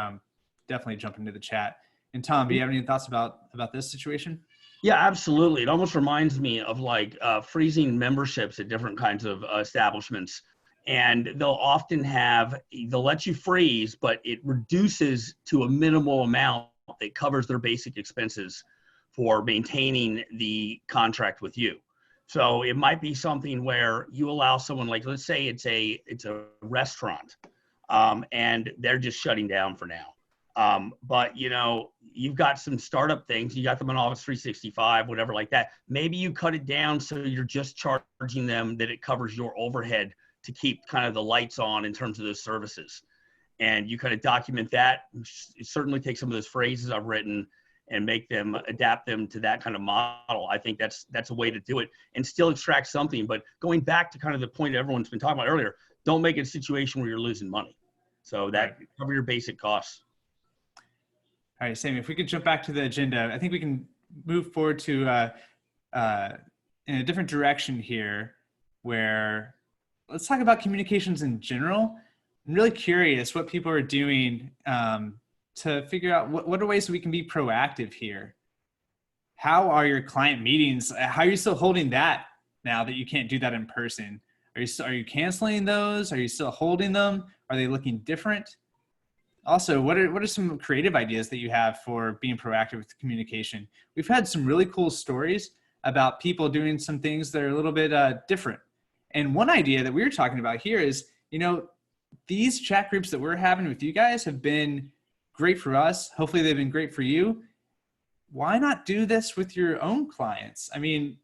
definitely jump into the chat. And Tom, do you have any thoughts about this situation? Yeah, absolutely. It almost reminds me of like freezing memberships at different kinds of establishments. And they'll often they'll let you freeze, but it reduces to a minimal amount that covers their basic expenses for maintaining the contract with you. So it might be something where you allow someone, like, let's say it's a restaurant and they're just shutting down for now. But you know, you've got some startup things, you got them on Office 365, whatever like that. Maybe you cut it down so you're just charging them that it covers your overhead to keep kind of the lights on in terms of those services. And you kind of document that. Certainly take some of those phrases I've written and adapt them to that kind of model. I think that's a way to do it and still extract something. But going back to kind of the point everyone's been talking about earlier, don't make it a situation where you're losing money. So that cover your basic costs. All right, Sammy, if we could jump back to the agenda, I think we can move forward to in a different direction here where let's talk about communications in general. I'm really curious what people are doing to figure out what are ways that we can be proactive here. How are your client meetings? How are you still holding that now that you can't do that in person? Are you canceling those? Are you still holding them? Are they looking different? Also, what are some creative ideas that you have for being proactive with communication? We've had some really cool stories about people doing some things that are a little bit different. And one idea that we were talking about here is, you know, these chat groups that we're having with you guys have been great for us. Hopefully they've been great for you. Why not do this with your own clients? I mean,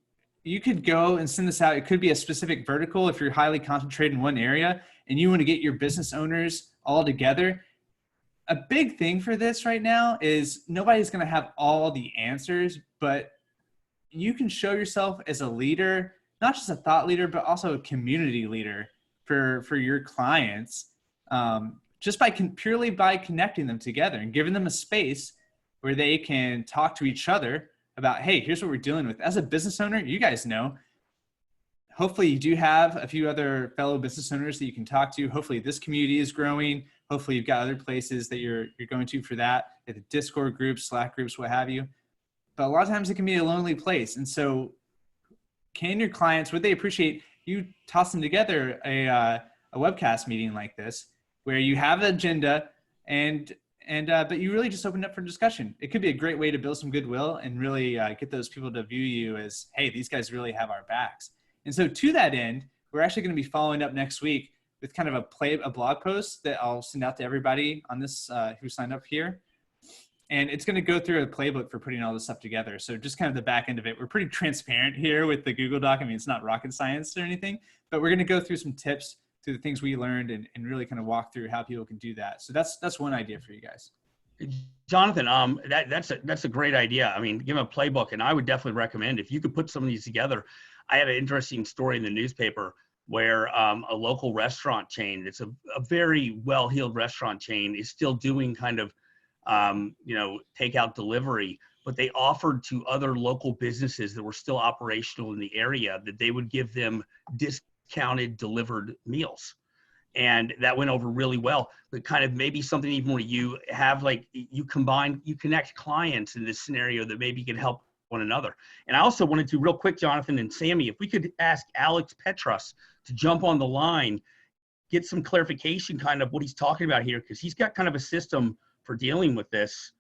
you could go and send this out. It could be a specific vertical if you're highly concentrated in one area and you want to get your business owners all together. A big thing for this right now is nobody's going to have all the answers, but you can show yourself as a leader, not just a thought leader, but also a community leader for your clients, just purely by connecting them together and giving them a space where they can talk to each other about, hey, here's what we're dealing with. As a business owner, you guys know, hopefully you do have a few other fellow business owners that you can talk to. Hopefully this community is growing. Hopefully you've got other places that you're going to for that, at the Discord groups, Slack groups, what have you. But a lot of times it can be a lonely place. And so can your clients, would they appreciate you tossing together a webcast meeting like this, where you have an agenda but you really just open up for discussion? It could be a great way to build some goodwill and really get those people to view you as, hey, these guys really have our backs. And so to that end, we're actually going to be following up next week with kind of a blog post that I'll send out to everybody on this who signed up here. And it's going to go through a playbook for putting all this stuff together. So just kind of the back end of it. We're pretty transparent here with the Google Doc. I mean, it's not rocket science or anything, but we're going to go through some tips through the things we learned and really kind of walk through how people can do that. So that's one idea for you guys. Jonathan, that's a great idea. I mean, give them a playbook, and I would definitely recommend if you could put some of these together. I had an interesting story in the newspaper where a local restaurant chain, it's a very well-heeled restaurant chain, is still doing kind of takeout delivery, but they offered to other local businesses that were still operational in the area that they would give them discounted delivered meals. And that went over really well, but kind of maybe something even where you have you connect clients in this scenario that maybe can help one another. And I also wanted to real quick, Jonathan and Sammy, if we could ask Alex Petras to jump on the line, get some clarification kind of what he's talking about here, because he's got kind of a system for dealing with this.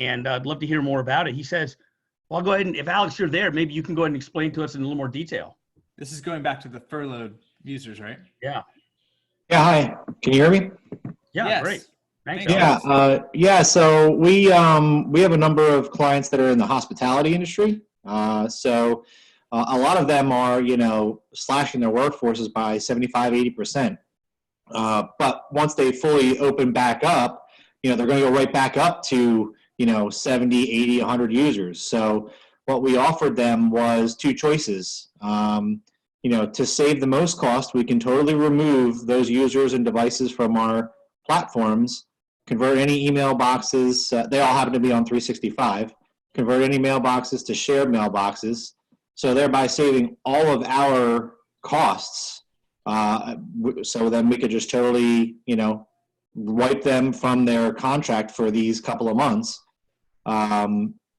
And I'd love to hear more about it. He says, well, I'll go ahead and if Alex, you're there, maybe you can go ahead and explain to us in a little more detail. This is going back to the furloughed users, right? Yeah. Yeah, hi. Can you hear me? Yeah, Yes. great. Thanks. Yeah. So we have a number of clients that are in the hospitality industry. So a lot of them are, slashing their workforces by 75, 80%. But once they fully open back up, they're going to go right back up to, 70, 80, 100 users. So what we offered them was two choices. To save the most cost, we can totally remove those users and devices from our platforms, convert any email boxes, they all happen to be on 365, convert any mailboxes to shared mailboxes, so thereby saving all of our costs. So then we could just totally, wipe them from their contract for these couple of months,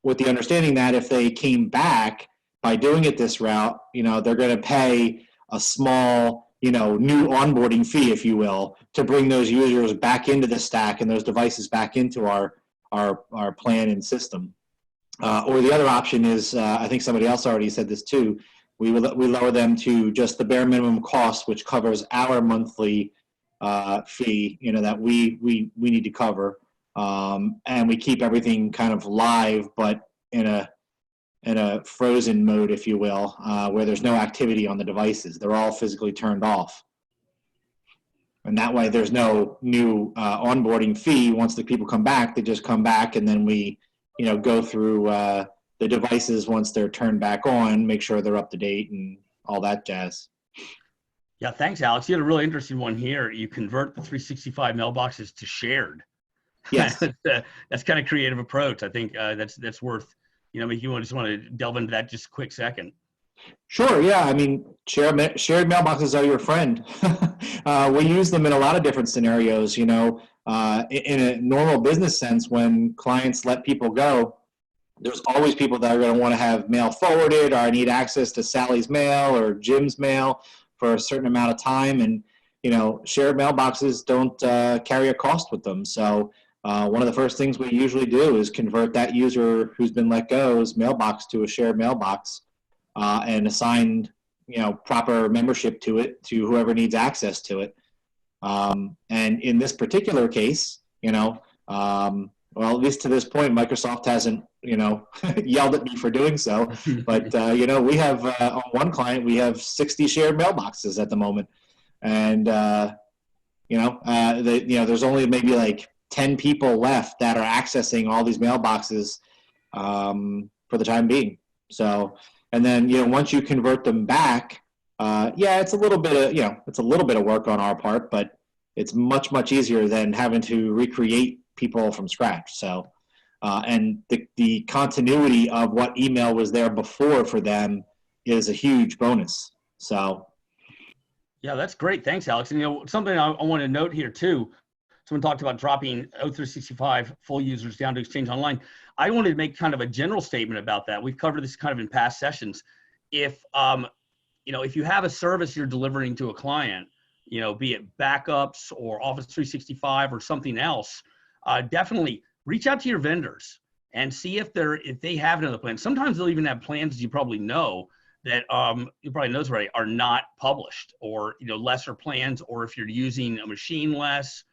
with the understanding that if they came back, by doing it this route, they're going to pay a small, new onboarding fee, if you will, to bring those users back into the stack and those devices back into our plan and system. Or the other option is, I think somebody else already said this too, we lower them to just the bare minimum cost, which covers our monthly fee, that we need to cover, and we keep everything kind of live, but in a frozen mode, if you will, where there's no activity on the devices. They're all physically turned off. And that way there's no new onboarding fee. Once the people come back, they just come back, and then we, go through the devices once they're turned back on, make sure they're up to date and all that jazz. Yeah, thanks, Alex. You had a really interesting one here. You convert the 365 mailboxes to shared. Yes. That's kind of creative approach. I think that's worth, if you just want to delve into that just a quick second. Sure. Yeah. I mean, shared mailboxes are your friend. We use them in a lot of different scenarios. In a normal business sense, when clients let people go, there's always people that are going to want to have mail forwarded, or I need access to Sally's mail or Jim's mail for a certain amount of time. And, shared mailboxes don't carry a cost with them. So one of the first things we usually do is convert that user who's been let go's mailbox to a shared mailbox, and assign, proper membership to it, to whoever needs access to it. And in this particular case, well, at least to this point, Microsoft hasn't, yelled at me for doing so. But, we have, on one client, we have 60 shared mailboxes at the moment. And, there's only maybe like 10 people left that are accessing all these mailboxes for the time being. So, and then, once you convert them back, it's a little bit of, work on our part, but it's much, much easier than having to recreate people from scratch. So, and the continuity of what email was there before for them is a huge bonus. So. Yeah, that's great. Thanks, Alex. And something I want to note here too, someone talked about dropping O365 full users down to Exchange Online. I wanted to make kind of a general statement about that. We've covered this kind of in past sessions. If you have a service you're delivering to a client, be it backups or Office 365 or something else, definitely reach out to your vendors and see if they have another plan. Sometimes they'll even have plans, you probably know, that you probably knows already, are not published, or lesser plans, or if you're using a machine less,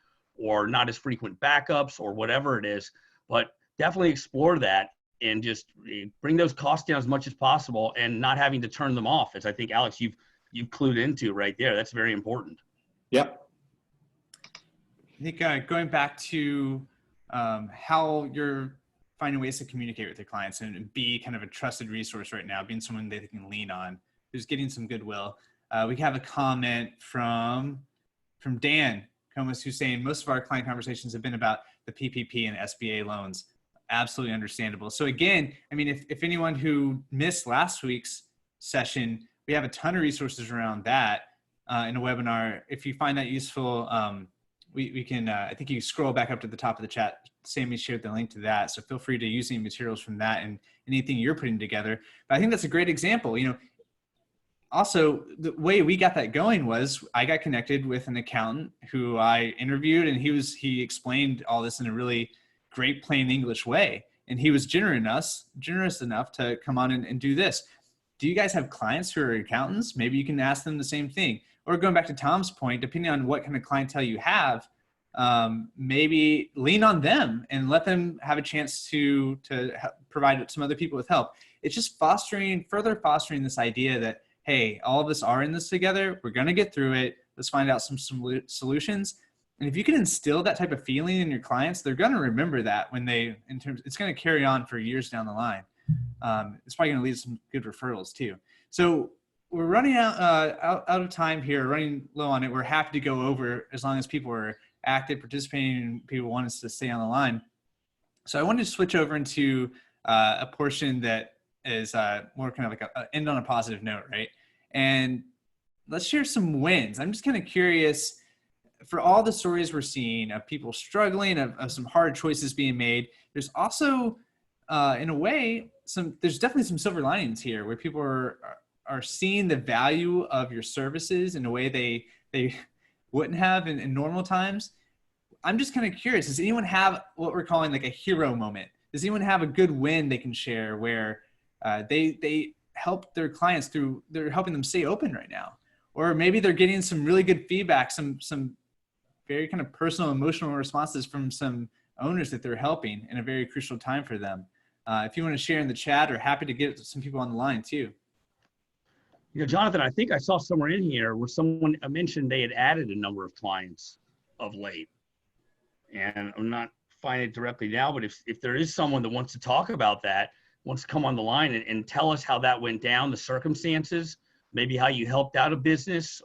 or not as frequent backups, or whatever it is. But definitely explore that and just bring those costs down as much as possible, and not having to turn them off, as I think, Alex, you've clued into right there. That's very important. Yep. I think going back to how you're finding ways to communicate with your clients and be kind of a trusted resource right now, being someone they can lean on, who's getting some goodwill. We have a comment from Dan Comas, who's saying most of our client conversations have been about the PPP and SBA loans. Absolutely understandable. So again, I mean, if anyone who missed last week's session, we have a ton of resources around that in a webinar. If you find that useful, we can, I think you scroll back up to the top of the chat. Sammy shared the link to that. So feel free to use any materials from that and anything you're putting together. But I think that's a great example. You know, also the way we got that going was I got connected with an accountant who I interviewed, and he explained all this in a really great plain English way. And he was generous enough to come on and do this. Do you guys have clients who are accountants? Maybe you can ask them the same thing. Or going back to Tom's point, depending on what kind of clientele you have, maybe lean on them and let them have a chance to provide some other people with help. It's just further fostering this idea that, hey, all of us are in this together. We're going to get through it. Let's find out some solutions. And if you can instill that type of feeling in your clients, they're going to remember that it's going to carry on for years down the line. It's probably going to lead to some good referrals too. So we're running out of time here, running low on it. We're happy to go over as long as people are active, participating, and people want us to stay on the line. So I wanted to switch over into a portion that is more kind of like a end on a positive note, right? And let's share some wins. I'm just kind of curious, for all the stories we're seeing of people struggling, of some hard choices being made, there's also, in a way, there's definitely some silver linings here where people are seeing the value of your services in a way they wouldn't have in normal times. I'm just kind of curious, does anyone have what we're calling like a hero moment? Does anyone have a good win they can share where they help their clients they're helping them stay open right now? Or maybe they're getting some really good feedback, some very kind of personal, emotional responses from some owners that they're helping in a very crucial time for them. If you want to share in the chat, or happy to get some people on the line too. You know, Jonathan, I think I saw somewhere in here where someone mentioned they had added a number of clients of late. And I'm not finding it directly now, but if there is someone that wants to talk about that, wants to come on the line and tell us how that went down, the circumstances, maybe how you helped out a business,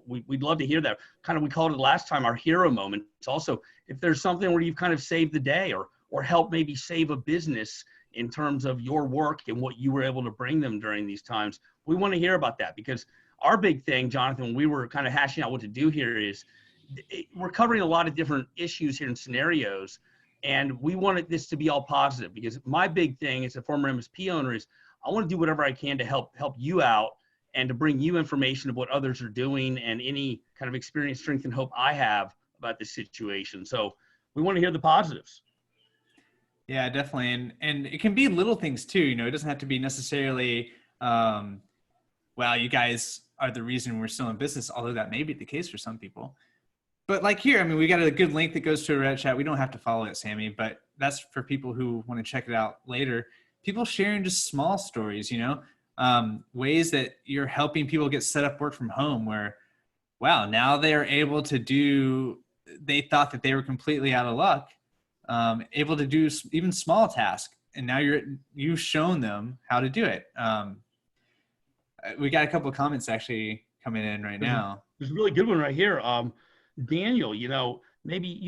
we'd love to hear that. Kind of, we called it last time our hero moment. It's also, if there's something where you've kind of saved the day or helped maybe save a business in terms of your work and what you were able to bring them during these times, we want to hear about that. Because our big thing, Jonathan, when we were kind of hashing out what to do here is, we're covering a lot of different issues here and scenarios, and we wanted this to be all positive. Because my big thing as a former MSP owner is I want to do whatever I can to help you out and to bring you information of what others are doing and any kind of experience, strength, and hope I have about this situation. So we want to hear the positives. Yeah, definitely. And it can be little things too. You know, it doesn't have to be necessarily, well, you guys are the reason we're still in business, although that may be the case for some people. But like here, I mean, we got a good link that goes to a Reddit chat. We don't have to follow it, Sammy, but that's for people who want to check it out later. People sharing just small stories, you know, ways that you're helping people get set up work from home where, wow, now they're able to they thought that they were completely out of luck, able to do even small tasks. And now you've shown them how to do it. We got a couple of comments actually coming in right now. There's a really good one right here. Daniel, you know, maybe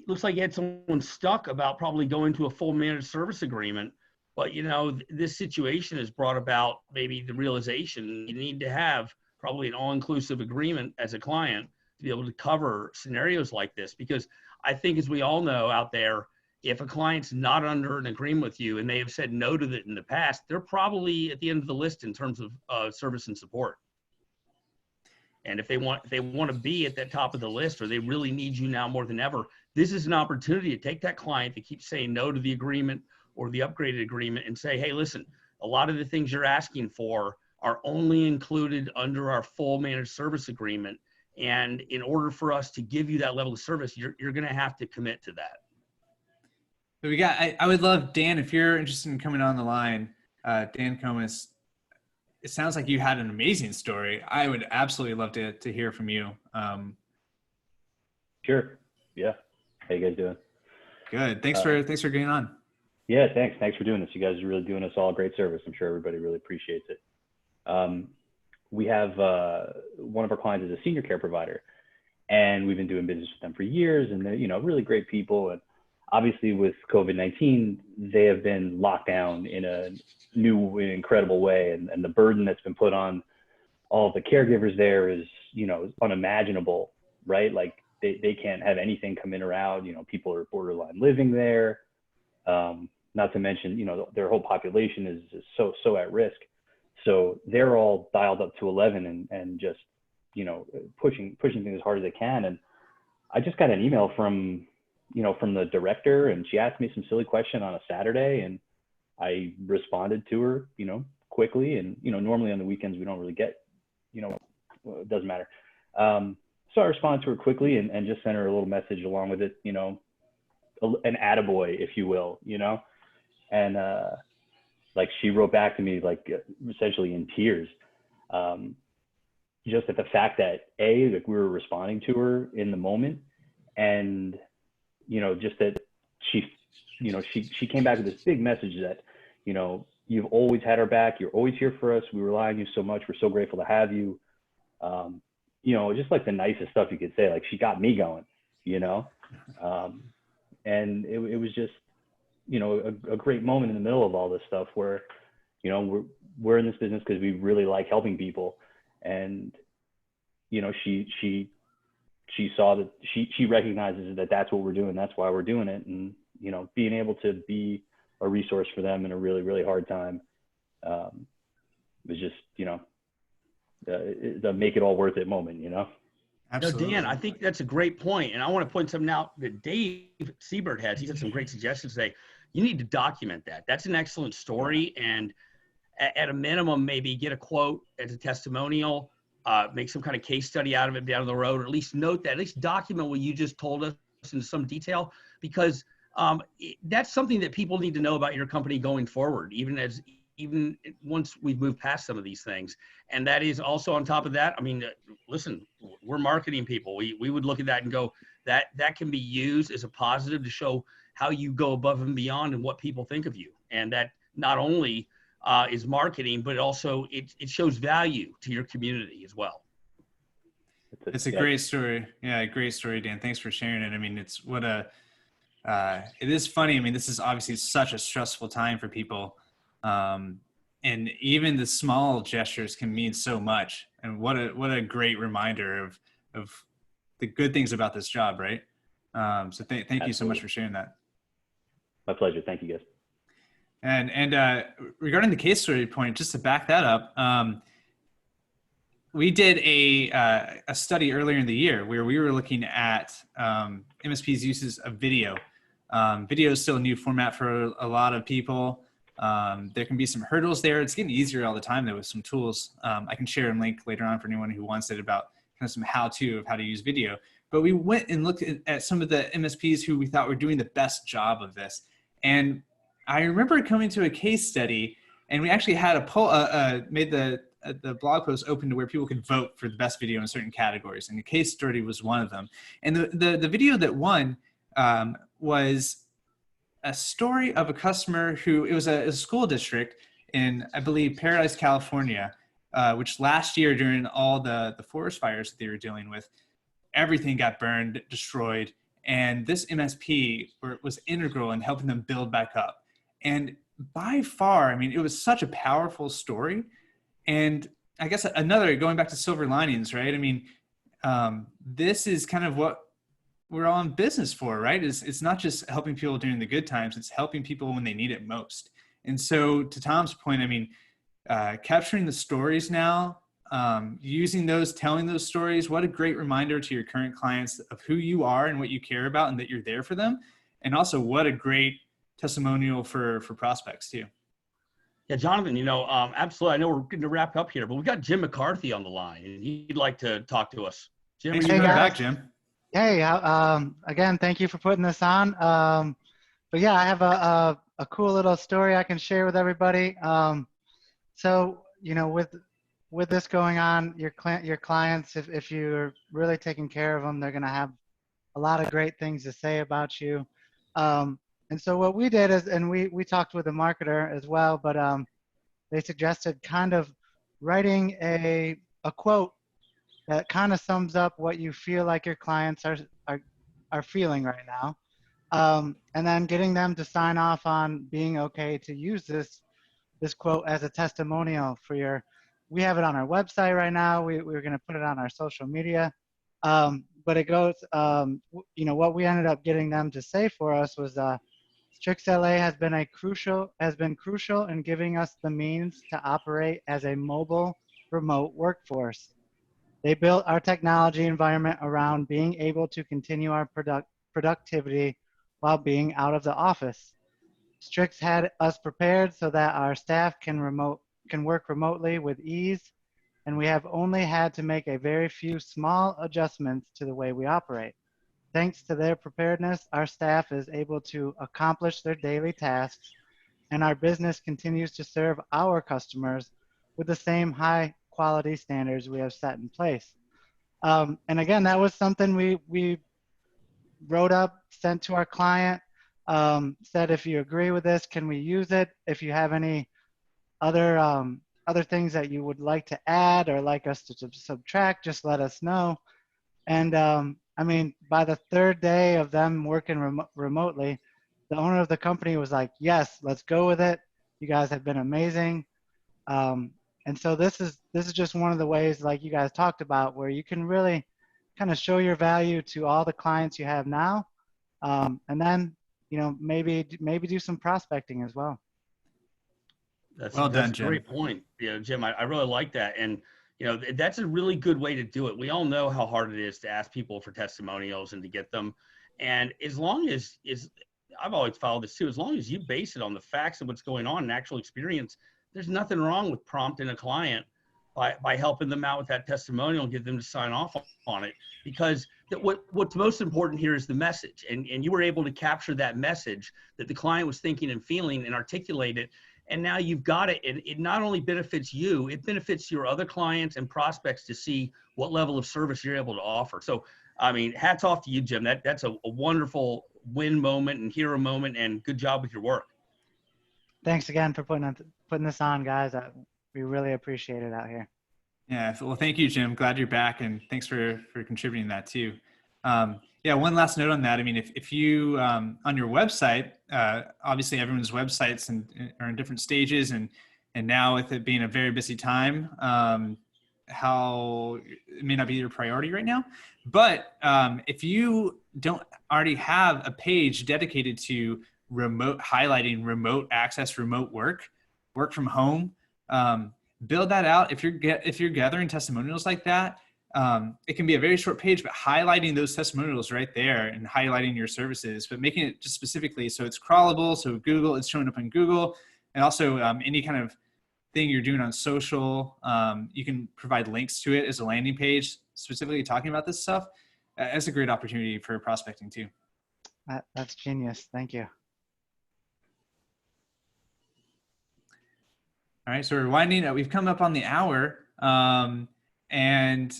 looks like you had someone stuck about probably going to a full managed service agreement, but you know, this situation has brought about maybe the realization you need to have probably an all-inclusive agreement as a client to be able to cover scenarios like this. Because I think, as we all know out there, if a client's not under an agreement with you and they have said no to it in the past, they're probably at the end of the list in terms of service and support. And if they want to be at that top of the list, or they really need you now more than ever, this is an opportunity to take that client that keeps saying no to the agreement or the upgraded agreement and say, hey, listen, a lot of the things you're asking for are only included under our full managed service agreement. And in order for us to give you that level of service, you're going to have to commit to that. So I would love, Dan, if you're interested in coming on the line, Dan Comas, it sounds like you had an amazing story. I would absolutely love to hear from you. Sure. Yeah. How you guys doing? Good. Thanks for getting on. Yeah, thanks. Thanks for doing this. You guys are really doing us all a great service. I'm sure everybody really appreciates it. We have one of our clients is a senior care provider, and we've been doing business with them for years, and they're, you know, really great people. And obviously with COVID-19, they have been locked down in a new and incredible way. And the burden that's been put on all of the caregivers there is, you know, unimaginable, right? Like they can't have anything come in or out. You know, people are borderline living there. Not to mention, you know, their whole population is so at risk. So they're all dialed up to 11 and just, you know, pushing things as hard as they can. And I just got an email from, you know, from the director, and she asked me some silly question on a Saturday, and I responded to her, you know, quickly. And, you know, normally on the weekends we don't really get, you know, it doesn't matter. So I responded to her quickly and just sent her a little message along with it, you know, an attaboy, if you will, you know. And like she wrote back to me like essentially in tears, just at the fact that like we were responding to her in the moment, and you know, just that she, you know, she came back with this big message that, you know, you've always had our back, you're always here for us, we rely on you so much, we're so grateful to have you. You know, just like the nicest stuff you could say. Like she got me going, you know. And it was just, you know, a great moment in the middle of all this stuff where, you know, we're in this business because we really like helping people. And, you know, she saw that she recognizes that that's what we're doing. That's why we're doing it. And, you know, being able to be a resource for them in a really, really hard time was just, you know, the make it all worth it moment, you know? Absolutely. No, Dan, I think that's a great point. And I want to point something out that Dave Siebert has. He had some great suggestions today. You need to document that. That's an excellent story. And at a minimum, maybe get a quote as a testimonial, make some kind of case study out of it down the road, or at least note that, at least document what you just told us in some detail, because that's something that people need to know about your company going forward, even once we've moved past some of these things. And that is also on top of that. I mean, listen, we're marketing people. We would look at that and go, that can be used as a positive to show how you go above and beyond and what people think of you. And that not only is marketing, but also it shows value to your community as well. It's a great story. Yeah, great story, Dan. Thanks for sharing it. I mean, it is funny. I mean, this is obviously such a stressful time for people. And even the small gestures can mean so much. And what a great reminder of the good things about this job, right? So thank you so much for sharing that. My pleasure. Thank you, guys. And regarding the case study point, just to back that up, we did a study earlier in the year where we were looking at MSPs' uses of video. Video is still a new format for a lot of people. There can be some hurdles there. It's getting easier all the time though with some tools. I can share a link later on for anyone who wants it about kind of some how-to of how to use video. But we went and looked at some of the MSPs who we thought were doing the best job of this. And I remember coming to a case study, and we actually had a poll, made the blog post open to where people could vote for the best video in certain categories. And the case study was one of them. And the video that won was a story of a customer who, it was a school district in, I believe, Paradise, California, which last year during all the forest fires that they were dealing with, everything got burned, destroyed. And this MSP was integral in helping them build back up. And by far, I mean, it was such a powerful story. And I guess going back to silver linings, right? I mean, this is kind of what we're all in business for, right? It's not just helping people during the good times, it's helping people when they need it most. And so to Tom's point, I mean, capturing the stories now, using those, telling those stories, what a great reminder to your current clients of who you are and what you care about and that you're there for them. And also what a great testimonial for prospects too. Yeah, Jonathan, you know, absolutely. I know we're going to wrap up here, but we've got Jim McCarthy on the line and he'd like to talk to us. Jim, thanks for coming back, Jim. Hey, again, thank you for putting this on. But yeah, I have a cool little story I can share with everybody. So, you know, with this going on, your clients, if you're really taking care of them, they're going to have a lot of great things to say about you. And so what we did is, and we talked with a marketer as well, but they suggested kind of writing a quote that kind of sums up what you feel like your clients are feeling right now. And then getting them to sign off on being okay to use this quote as a testimonial for your, we have it on our website right now. We're going to put it on our social media. But it goes, you know, what we ended up getting them to say for us was, Strix LA has been crucial in giving us the means to operate as a mobile remote workforce. They built our technology environment around being able to continue our productivity while being out of the office. Strix had us prepared so that our staff can work remotely with ease, and we have only had to make a very few small adjustments to the way we operate. Thanks to their preparedness, our staff is able to accomplish their daily tasks, and our business continues to serve our customers with the same high quality standards we have set in place. And again, that was something we wrote up, sent to our client, said, if you agree with this, can we use it? If you have any other things that you would like to add or like us to subtract, just let us know. And I mean, by the third day of them working remotely, the owner of the company was like, yes, let's go with it. You guys have been amazing. And so this is just one of the ways, like you guys talked about, where you can really kind of show your value to all the clients you have now. And then, you know, maybe do some prospecting as well. That's Well done, a Jim. great point. You know, Jim, I really like that. And, you know, that's a really good way to do it. We all know how hard it is to ask people for testimonials and to get them. And as long as I've always followed this too, as long as you base it on the facts of what's going on and actual experience, there's nothing wrong with prompting a client by helping them out with that testimonial and get them to sign off on it. Because what's most important here is the message. And you were able to capture that message that the client was thinking and feeling and articulate it. And now you've got it. And it not only benefits you, it benefits your other clients and prospects to see what level of service you're able to offer. So, I mean, hats off to you, Jim. That's a wonderful win moment and hero moment, and good job with your work. Thanks again for putting this on, guys. We really appreciate it out here. Yeah, well, thank you, Jim. Glad you're back, and thanks for contributing that too. Yeah, one last note on that. I mean, if you on your website, obviously everyone's websites are in different stages, and now with it being a very busy time, how it may not be your priority right now. But if you don't already have a page dedicated to highlighting remote access, remote work from home, build that out. If you're gathering testimonials like that, it can be a very short page, but highlighting those testimonials right there and highlighting your services, but making it just specifically so it's crawlable. So it's showing up on Google, and also any kind of thing you're doing on social, you can provide links to it as a landing page, specifically talking about this stuff. That's a great opportunity for prospecting too. That's genius. Thank you. All right, so we're winding up. We've come up on the hour, and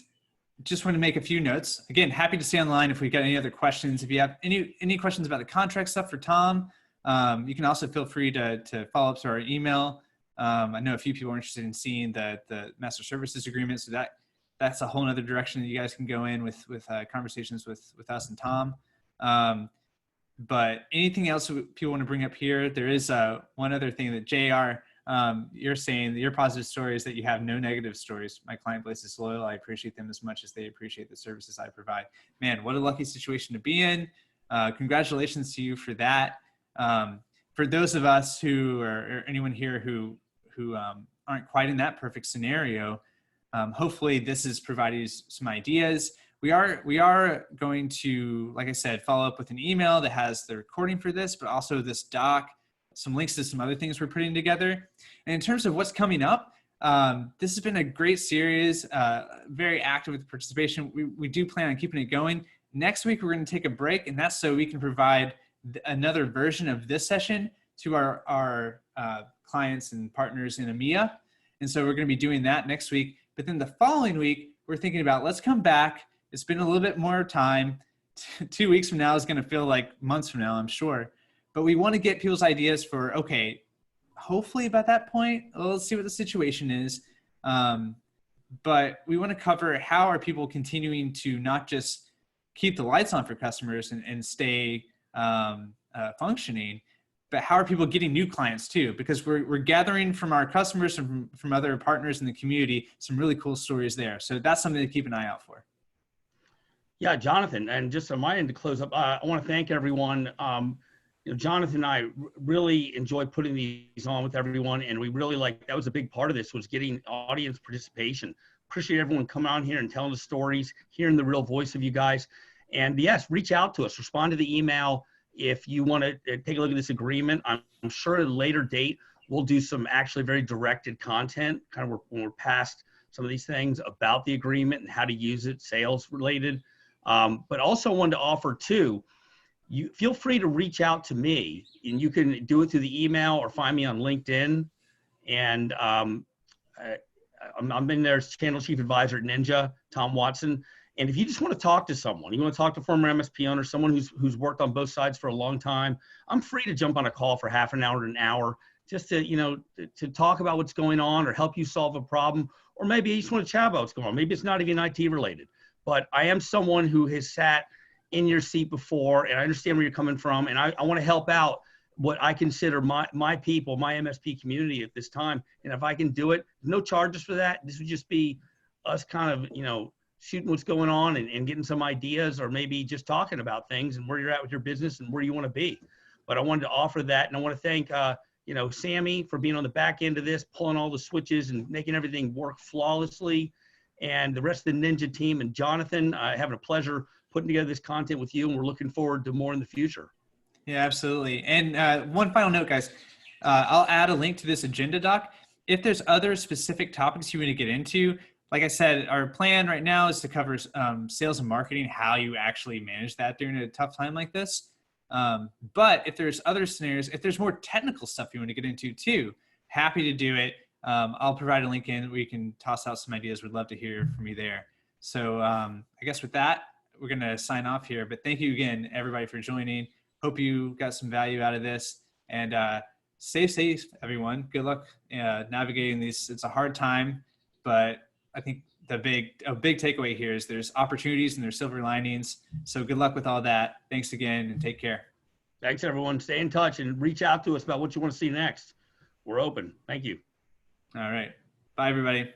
just want to make a few notes. Again, happy to stay online if we've got any other questions. If you have any questions about the contract stuff for Tom, you can also feel free to follow up to our email. I know a few people are interested in seeing the master services agreement, so that's a whole other direction that you guys can go in with conversations with us and Tom. But anything else people want to bring up here? There is one other thing that JR, you're saying that your positive story is that you have no negative stories. My client base is loyal. I appreciate them as much as they appreciate the services I provide. Man, what a lucky situation to be in. Congratulations to you for that. For those of us who or anyone here who aren't quite in that perfect scenario, hopefully this has provided you some ideas. We are going to, like I said, follow up with an email that has the recording for this, but also this doc, some links to some other things we're putting together. And in terms of what's coming up, this has been a great series, very active with participation. We do plan on keeping it going. Next week, we're going to take a break, and that's so we can provide another version of this session to our clients and partners in Amia. And so we're going to be doing that next week. But then the following week, we're thinking about, let's come back. It's been a little bit more time. 2 weeks from now is going to feel like months from now, I'm sure. But we want to get people's ideas for, okay, hopefully by that point, let's see what the situation is. But we want to cover how are people continuing to not just keep the lights on for customers and stay functioning, but how are people getting new clients too? Because we're gathering from our customers and from other partners in the community some really cool stories there. So that's something to keep an eye out for. Yeah, Jonathan, and just on my end to close up, I want to thank everyone. Jonathan and I really enjoy putting these on with everyone, and we really that was a big part of this, was getting audience participation. Appreciate everyone coming on here and telling the stories, hearing the real voice of you guys. And yes, reach out to us, respond to the email if you want to take a look at this agreement. I'm sure at a later date we'll do some actually very directed content, kind of when we're past some of these things about the agreement and how to use it, sales related. But also wanted to offer too, you feel free to reach out to me, and you can do it through the email or find me on LinkedIn. And I'm in there as Channel Chief Advisor at Ninja, Tom Watson. And if you just want to talk to someone, you want to talk to a former MSP owner, someone who's worked on both sides for a long time, I'm free to jump on a call for half an hour to an hour just to, to talk about what's going on or help you solve a problem. Or maybe you just want to chat about what's going on. Maybe it's not even IT related. But I am someone who has sat in your seat before, and I understand where you're coming from, and I want to help out what I consider my people, my MSP community at this time. And if I can do it, no charges for that. This would just be us kind of, shooting what's going on and getting some ideas, or maybe just talking about things and where you're at with your business and where you want to be. But I wanted to offer that, and I want to thank, Sammy for being on the back end of this, pulling all the switches and making everything work flawlessly, and the rest of the Ninja team, and Jonathan, having a pleasure putting together this content with you, and we're looking forward to more in the future. Yeah, absolutely. And one final note, guys, I'll add a link to this agenda doc. If there's other specific topics you want to get into, like I said, our plan right now is to cover sales and marketing, how you actually manage that during a tough time like this. But if there's other scenarios, if there's more technical stuff you want to get into too, happy to do it. I'll provide a link in where you can toss out some ideas. We'd love to hear from you there. So I guess with that, we're going to sign off here. But thank you again, everybody, for joining. Hope you got some value out of this. And stay safe, everyone. Good luck navigating these. It's a hard time, but I think a big takeaway here is there's opportunities and there's silver linings. So good luck with all that. Thanks again, and take care. Thanks, everyone. Stay in touch and reach out to us about what you want to see next. We're open. Thank you. All right. Bye, everybody.